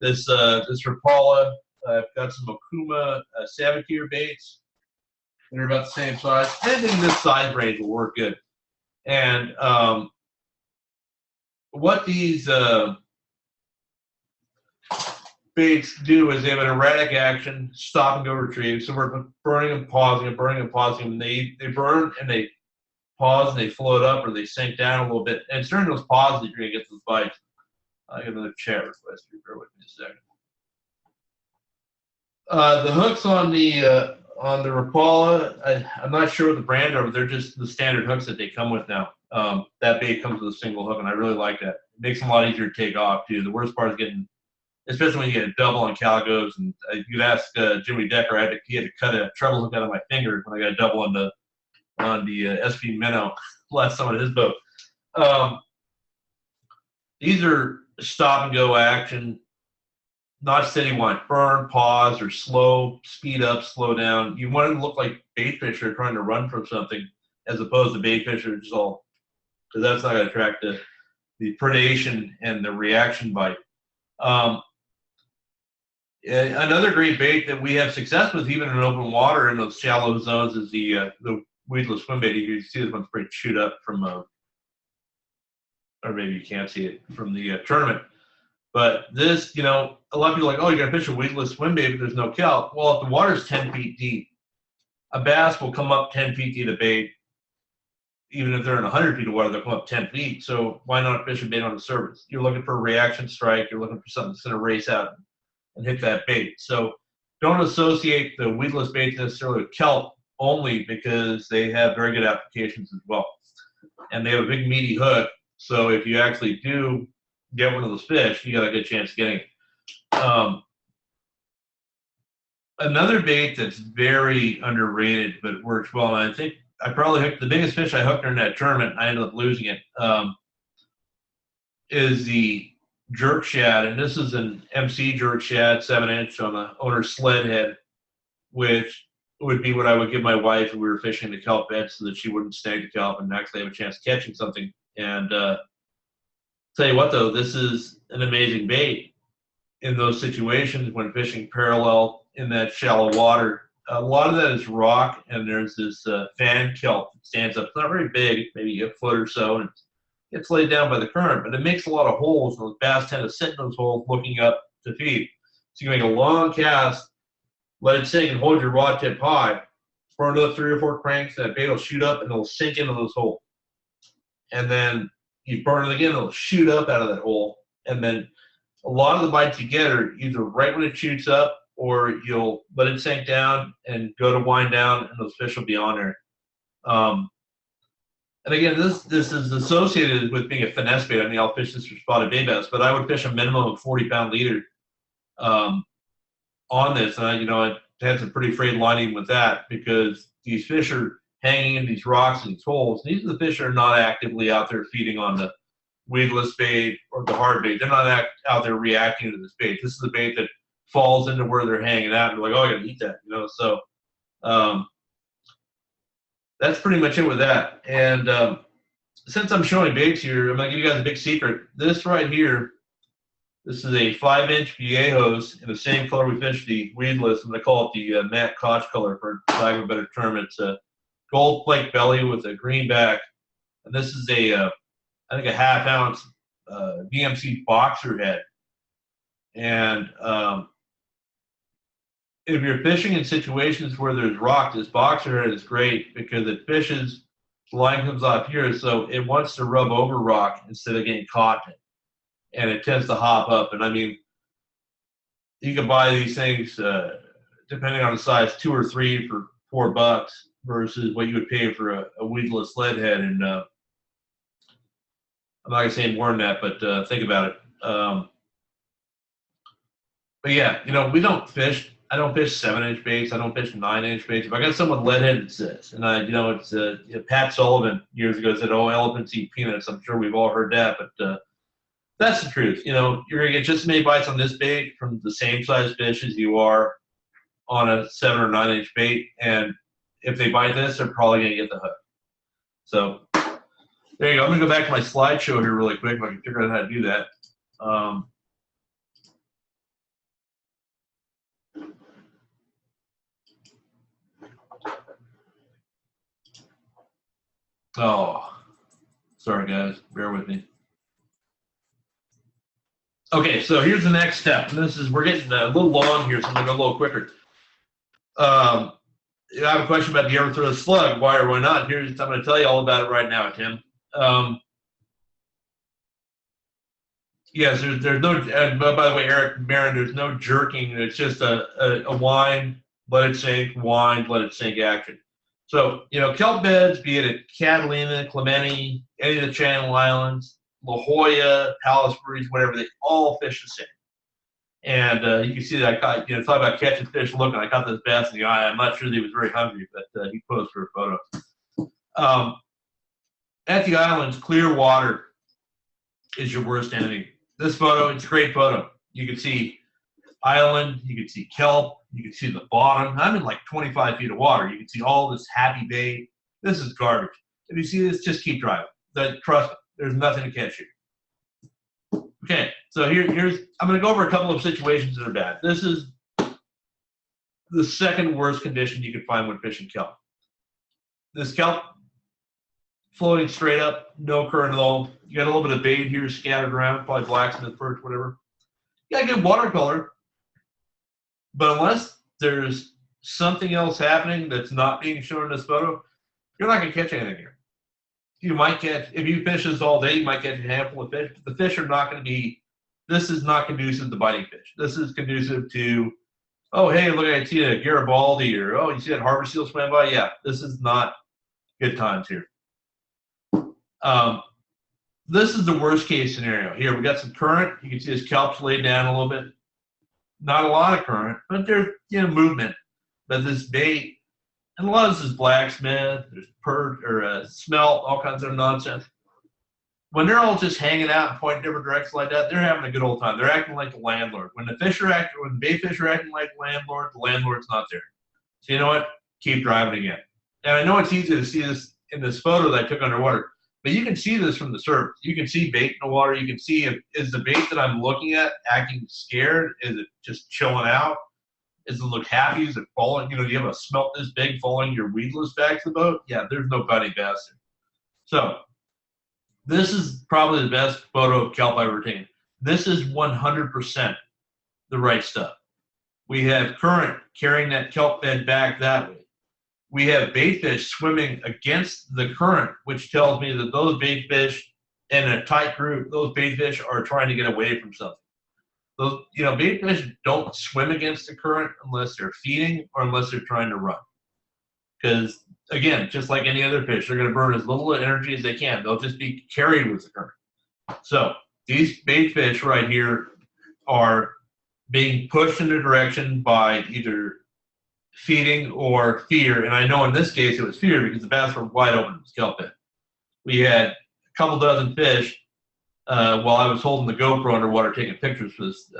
S1: this Rapala, I've got some Okuma Saboteur baits. They're about the same size. Anything in this size range will work good. And what these baits do is they have an erratic action, stop and go retrieve. So we're burning and pausing and burning and pausing. And they burn and they pause and they float up or they sink down a little bit. And it's during those pauses that you're going to get those bites. I got another chat request here. Bear with me a second. The hooks on the Rapala, I'm not sure what the brand are, but they're just the standard hooks that they come with now. That bait comes with a single hook, and I really like that. It makes them a lot easier to take off, too. The worst part is getting, especially when you get a double on Calicos, and you could ask Jimmy Decker, he had to cut a treble hook out of my finger when I got a double on the SP Minnow last time on his boat. These are stop and go action, not steady one. Burn, pause, or slow, speed up, slow down. You want it to look like bait fish are trying to run from something, as opposed to bait fish are just all, because that's not going to attract the predation and the reaction bite. Another great bait that we have success with, even in open water in those shallow zones, is the weedless swim bait. You can see this one's pretty chewed up from, or maybe you can't see it from the tournament. But this, a lot of people are like, oh, you're going to fish a weedless swim bait, but there's no kelp. Well, if the water's 10 feet deep, a bass will come up 10 feet deep to bait. Even if they're in 100 feet of water, they'll come up 10 feet. So why not fish a bait on the surface? You're looking for a reaction strike. You're looking for something that's going to race out and hit that bait. So don't associate the weedless bait necessarily with kelp, only because they have very good applications as well. And they have a big meaty hook, so if you actually do get one of those fish, you got a good chance of getting it. Another bait that's very underrated but works well, and I think I probably hooked the biggest fish I hooked during that tournament, I ended up losing it, is the jerk shad. And this is an MC jerk shad, 7-inch on the owner's sled head, which would be what I would give my wife if we were fishing the kelp bed so that she wouldn't snag the kelp and actually have a chance of catching something. And tell you what, though, this is an amazing bait in those situations when fishing parallel in that shallow water. A lot of that is rock, and there's this fan kelp that stands up. It's not very big, maybe a foot or so, and it's laid down by the current, but it makes a lot of holes, and those bass tend to sit in those holes looking up to feed. So you make a long cast, let it sink, and hold your rod tip high. For another 3 or 4 cranks, that bait will shoot up, and it'll sink into those holes. And then you burn it again, it'll shoot up out of that hole. And then a lot of the bites you get are either right when it shoots up, or you'll let it sink down and go to wind down, and those fish will be on there. And again, this is associated with being a finesse bait. I mean, I'll fish this for spotted bay bass, but I would fish a minimum of 40-pound leader on this. And I had some pretty frayed lining with that, because these fish are hanging in these rocks and these holes. These are the fish that are not actively out there feeding on the weedless bait or the hard bait. They're not out there reacting to this bait. This is the bait that falls into where they're hanging out, and they're like, oh, I gotta eat that, So that's pretty much it with that. And since I'm showing baits here, I'm gonna give you guys a big secret. This right here, this is a 5-inch Viejos in the same color we fished the weedless. I'm gonna call it the matte Koch color, for lack of a better term. It's a gold flake belly with a green back, and this is I think a 1/2 ounce VMC boxer head. And if you're fishing in situations where there's rock, this boxer head is great because it fishes, the line comes off here, so it wants to rub over rock instead of getting caught in it. And it tends to hop up. And I mean, you can buy these things, depending on the size, 2 or 3 for $4 versus what you would pay for a weedless lead head. And I'm not gonna say more than that, but think about it. But yeah, we don't fish. I don't fish 7-inch baits. I don't fish 9-inch baits. If I got someone lead-headed that says, and it's Pat Sullivan years ago said, "Oh, elephants eat peanuts." I'm sure we've all heard that, but that's the truth. You're gonna get just as many bites on this bait from the same size fish as you are on a 7 or 9-inch bait, and if they bite this, they're probably gonna get the hook. So there you go. I'm gonna go back to my slideshow here really quick if I can figure out how to do that. Oh, sorry guys, bear with me. Okay, so here's the next step. And we're getting a little long here, so I'm gonna go a little quicker. I have a question about, do you ever throw a slug? Why or why not? I'm gonna tell you all about it right now, Tim. Yes, there's no, by the way, Eric Marin, there's no jerking. It's just a wind, let it sink, wind, let it sink action. So, kelp beds, be it at Catalina, Clemente, any of the Channel Islands, La Jolla, Palos Verdes, whatever, they all fish the same. And you can see that I caught, talk about catching fish looking. I caught this bass in the eye. I'm not sure that he was very hungry, but he posed for a photo. At the islands, clear water is your worst enemy. This photo, it's a great photo. You can see island, you can see kelp, you can see the bottom. I'm in like 25 feet of water. You can see all this happy bait. This is garbage. If you see this, just keep driving. Trust me, there's nothing to catch you. Okay, so I'm going to go over a couple of situations that are bad. This is the second worst condition you can find when fishing kelp. This kelp floating straight up, no current at all. You got a little bit of bait here scattered around, probably blacksmith perch, whatever. You got good watercolor, but unless there's something else happening that's not being shown in this photo, you're not going to catch anything here. You might catch, if you fish this all day, you might catch a handful of fish, but the fish are not going to be, this is not conducive to biting fish. This is conducive to oh, hey, look, I see a Garibaldi, or oh, you see that harbor seal swam by? Yeah, this is not good times here. This is the worst case scenario. Here, we got some current. You can see this kelp's laid down a little bit. Not a lot of current, but there's movement. But this bait, and a lot of this is blacksmith, there's smelt, all kinds of nonsense. When they're all just hanging out and pointing different directions like that, they're having a good old time. They're acting like the landlord. When the bait fish are acting like the landlord's not there. So you know what? Keep driving again. And I know it's easy to see this in this photo that I took underwater, but you can see this from the surface. You can see bait in the water. You can see is the bait that I'm looking at acting scared? Is it just chilling out? Does it look happy? Is it falling? Do you have a smelt this big falling your weedless back to the boat? Yeah, there's no biting bass there. So this is probably the best photo of kelp I've ever taken. This is 100% the right stuff. We have current carrying that kelp bed back that way. We have bait fish swimming against the current, which tells me that those bait fish in a tight group, those bait fish are trying to get away from something. Those, bait fish don't swim against the current unless they're feeding or unless they're trying to run. Because, again, just like any other fish, they're going to burn as little energy as they can. They'll just be carried with the current. So these bait fish right here are being pushed in a direction by either feeding or fear. And I know in this case it was fear because the bass were wide open. It was kelp bed. We had a couple dozen fish while I was holding the GoPro underwater taking pictures for this,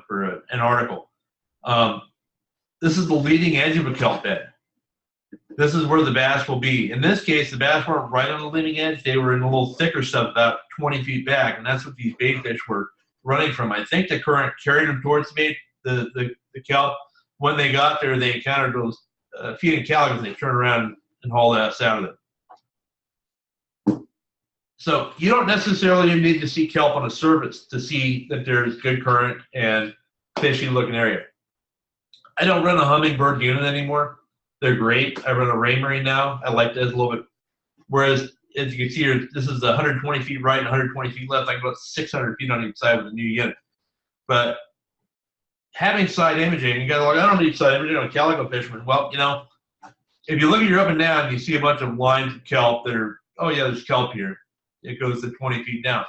S1: for an article. This is the leading edge of a kelp bed. This is where the bass will be. In this case, the bass weren't right on the leading edge. They were in a little thicker stuff about 20 feet back, and that's what these bait fish were running from. I think the current carried them towards the kelp. When they got there, they encountered those feeding calicos, and they turned around and hauled ass out of them. So you don't necessarily need to see kelp on the surface to see that there's good current and fishy looking area. I don't run a hummingbird unit anymore. They're great. I run a raymarine now. I like this a little bit. Whereas, as you can see here, this is 120 feet right and 120 feet left. I can go about 600 feet on each side with a new unit. But having side imaging, you guys are like, I don't need side imaging on a calico fisherman. Well, if you look at your up and down, you see a bunch of lines of kelp that are, oh yeah, there's kelp here. It goes to 20 feet down.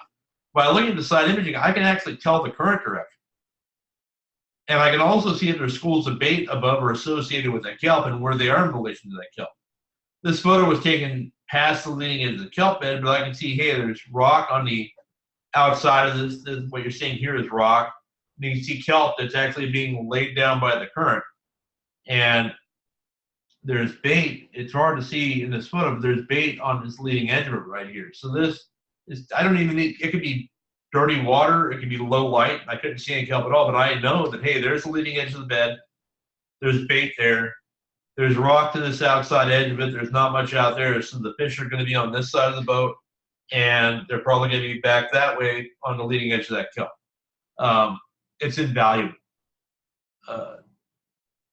S1: By looking at the side imaging, I can actually tell the current direction. And I can also see if there's schools of bait above or associated with that kelp and where they are in relation to that kelp. This photo was taken past the leading edge of the kelp bed, but I can see, hey, there's rock on the outside of this. What you're seeing here is rock. And you can see kelp that's actually being laid down by the current. And there's bait. It's hard to see in this photo, but there's bait on this leading edge of it right here. So this is, I don't even need, it could be dirty water, it could be low light. I couldn't see any kelp at all, but I know that, hey, there's the leading edge of the bed. There's bait there. There's rock to this outside edge of it. There's not much out there. So the fish are going to be on this side of the boat, and they're probably going to be back that way on the leading edge of that kelp. It's invaluable.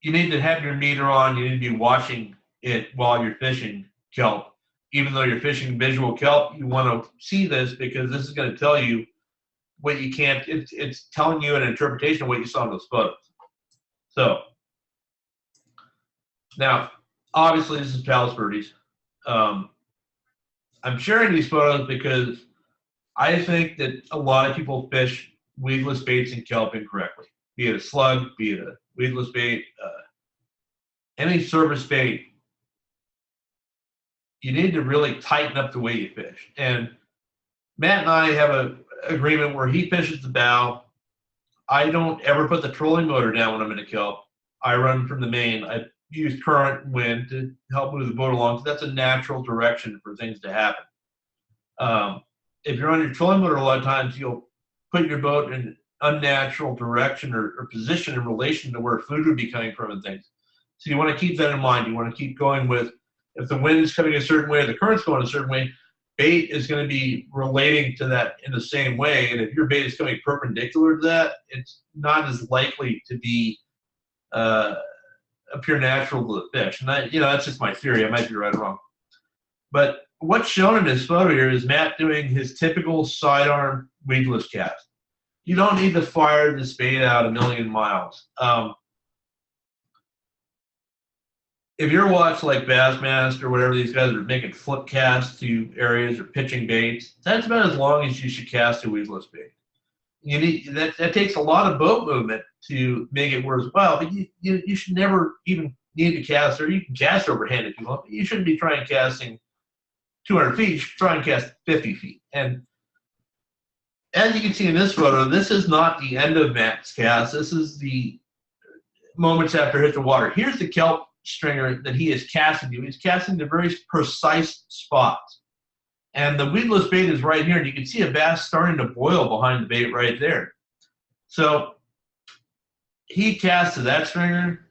S1: You need to have your meter on. You need to be watching it while you're fishing kelp. Even though you're fishing visual kelp, you want to see this because this is going to tell you what you can't. It's telling you an interpretation of what you saw in those photos. So now, obviously, this is Palos Verdes. I'm sharing these photos because I think that a lot of people fish weedless baits and kelp incorrectly. Be it a slug, be it a weedless bait, any surface bait. You need to really tighten up the way you fish. And Matt and I have an agreement where he fishes the bow. I don't ever put the trolling motor down when I'm in a kelp. I run from the main. I use current and wind to help move the boat along. So that's a natural direction for things to happen. If you're on your trolling motor, a lot of times you'll put your boat in an unnatural direction or position in relation to where food would be coming from and things. So you want to keep that in mind. You want to keep going with, if the wind is coming a certain way, the current's going a certain way, bait is going to be relating to that in the same way. And if your bait is coming perpendicular to that, it's not as likely to be appear natural to the fish. And that's just my theory. I might be right or wrong. But what's shown in this photo here is Matt doing his typical sidearm weedless cast. You don't need to fire this bait out a million miles. if you're watching like Bassmaster or whatever, these guys are making flip casts to areas or pitching baits, that's about as long as you should cast a weedless bait. You need that takes a lot of boat movement to make it worthwhile, but you should never even need to cast, or you can cast overhand if you want, but you shouldn't be trying casting 200 feet. You should try and cast 50 feet. And as you can see in this photo, this is not the end of Matt's cast. This is the moments after it hit the water. Here's the kelp stringer that he is casting to. He's casting the very precise spots. And the weedless bait is right here, and you can see a bass starting to boil behind the bait right there. So he cast to that stringer.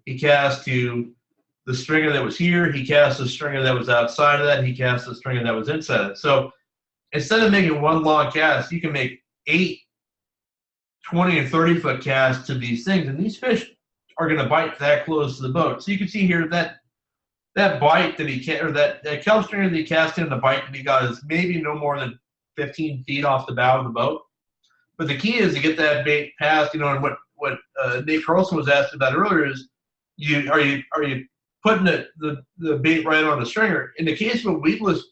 S1: He cast to the stringer that was here. He cast the stringer that was outside of that. He cast the stringer that was inside of it. So instead of making one long cast, you can make 8, 20, and 30-foot casts to these things, and these fish are going to bite that close to the boat. So you can see here that bite that he or that kelp stringer that he cast in, the bite that he got is maybe no more than 15 feet off the bow of the boat. But the key is to get that bait past, and what Nate Carlson was asked about earlier is, are you putting the bait right on the stringer? In the case of a weedless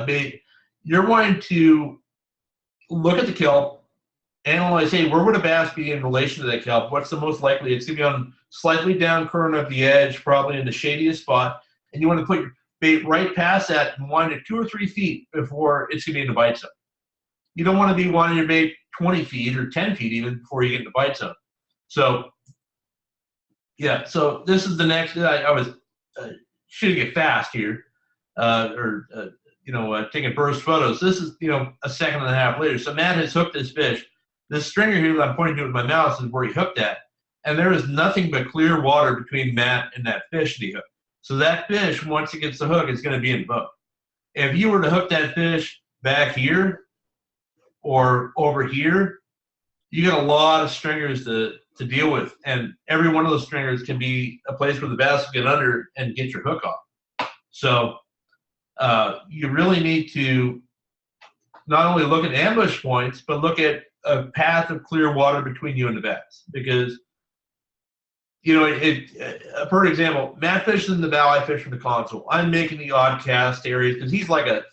S1: bait, you're wanting to look at the kelp, analyze, hey, where would a bass be in relation to that kelp? What's the most likely? It's going to be on slightly down current of the edge, probably in the shadiest spot, and you want to put your bait right past that and wind it 2 or 3 feet before it's going to be in the bite zone. You don't want to be winding your bait 20 feet or 10 feet even before you get in the bite zone. So, yeah, so this is the next, I was shooting it fast here, taking burst photos. This is, a second and a half later. So Matt has hooked this fish. This stringer here that I'm pointing to with my mouse is where he hooked at. And there is nothing but clear water between Matt and that fish that he hooked. So that fish, once it gets the hook, is going to be in the boat. If you were to hook that fish back here or over here, you got a lot of stringers to deal with. And every one of those stringers can be a place where the bass will get under and get your hook off. So you really need to not only look at ambush points, but look at a path of clear water between you and the bass. Because, for example, Matt fishes in the bow, I fish from the console. I'm making the odd cast areas because he's like a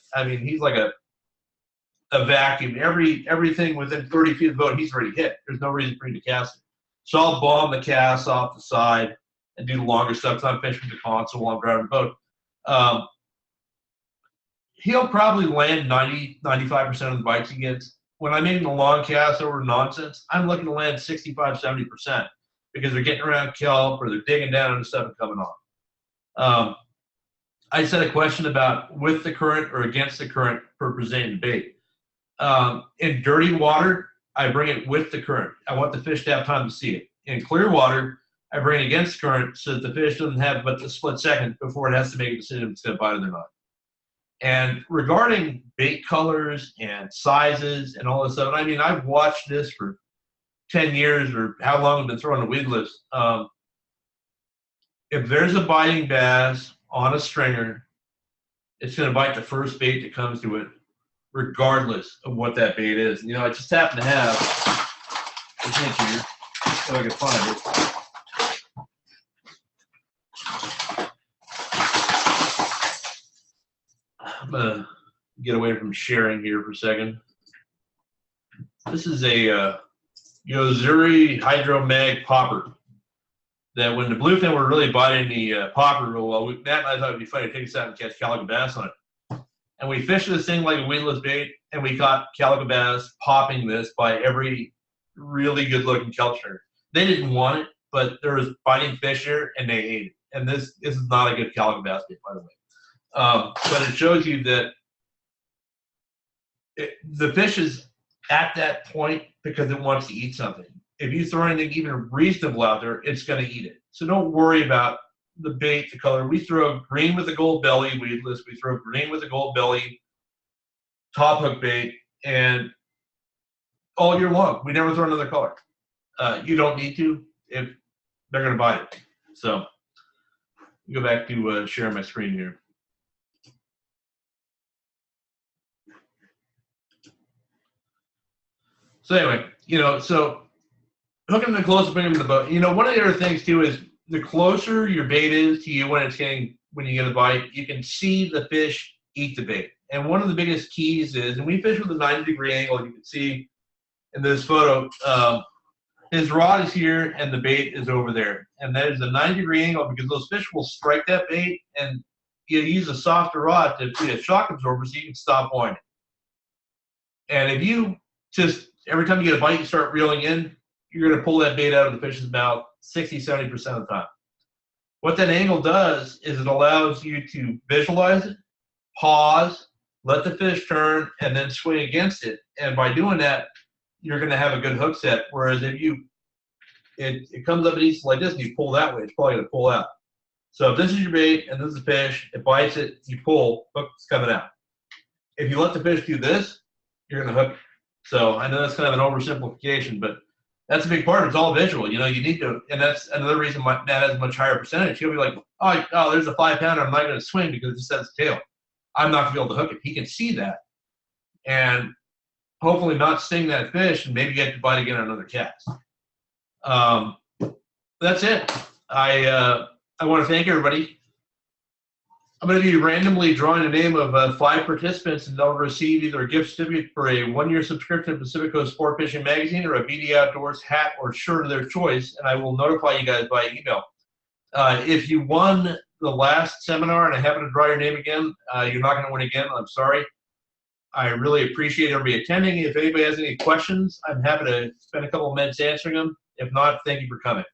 S1: vacuum. Everything within 30 feet of the boat, he's already hit. There's no reason for him to cast it. So I'll bomb the casts off the side and do the longer stuff. So I'm fishing the console while I'm driving the boat. He'll probably land 90-95% of the bites he gets. When I'm making the long cast over nonsense, I'm looking to land 65-70% because they're getting around kelp or they're digging down into stuff and coming on. I said a question about with the current or against the current for presenting bait. In dirty water, I bring it with the current. I want the fish to have time to see it. In clear water, I bring it against the current so that the fish doesn't have but the split second before it has to make a decision if it's going to bite or not. And regarding bait colors and sizes and all this stuff, I mean, I've watched this for 10 years or how long I've been throwing a weedless. If there's a biting bass on a stringer, it's going to bite the first bait that comes to it, regardless of what that bait is. I just happen to have a hint here, if I can find it. I'm going to get away from sharing here for a second. This is a Yozuri Hydro Mag popper that when the bluefin were really biting the popper real well, Matt and I thought it would be funny to take this out and catch calico bass on it. And we fished this thing like a weedless bait, and we caught calico bass popping this by every really good-looking kelp stringer. They didn't want it, but there was biting fish here, and they ate it. And this is not a good calico bass bait, by the way. But it shows you that the fish is at that point because it wants to eat something. If you throw anything even reasonable out there, it's going to eat it. So don't worry about the bait, the color. We throw green with a gold belly weedless. We throw green with a gold belly top hook bait, and all year long. We never throw another color. You don't need to if they're going to bite it. So go back to sharing my screen here. So anyway, so hooking them close, bring them to the boat. One of the other things too is the closer your bait is to you when you get a bite, you can see the fish eat the bait. And one of the biggest keys is, and we fish with a 90-degree angle, you can see in this photo, his rod is here and the bait is over there. And that is a 90-degree angle because those fish will strike that bait, and you use a softer rod to be a shock absorber so you can stop whining. And if you just, every time you get a bite, you start reeling in, you're going to pull that bait out of the fish's mouth 60, 70% of the time. What that angle does is it allows you to visualize it, pause, let the fish turn, and then swing against it. And by doing that, you're going to have a good hook set. Whereas if it comes up and eats like this and you pull that way, it's probably going to pull out. So if this is your bait and this is a fish, it bites it, you pull, hook's coming out. If you let the fish do this, you're going to hook it. So I know that's kind of an oversimplification, but that's a big part of it. It's all visual. You know, you need to, and that's another reason why that has a much higher percentage. He'll be like, oh, there's a 5-pounder. I'm not going to swing because it just has a tail. I'm not going to be able to hook it. He can see that and hopefully not sting that fish and maybe get to bite again on another cast. That's it. I want to thank everybody. I'm going to be randomly drawing the name of 5 participants, and they'll receive either a gift certificate for a 1-year subscription to Pacific Coast Sport Fishing Magazine or a BD Outdoors hat or shirt of their choice, and I will notify you guys by email. If you won the last seminar and I happen to draw your name again, you're not going to win again. I'm sorry. I really appreciate everybody attending. If anybody has any questions, I'm happy to spend a couple of minutes answering them. If not, thank you for coming.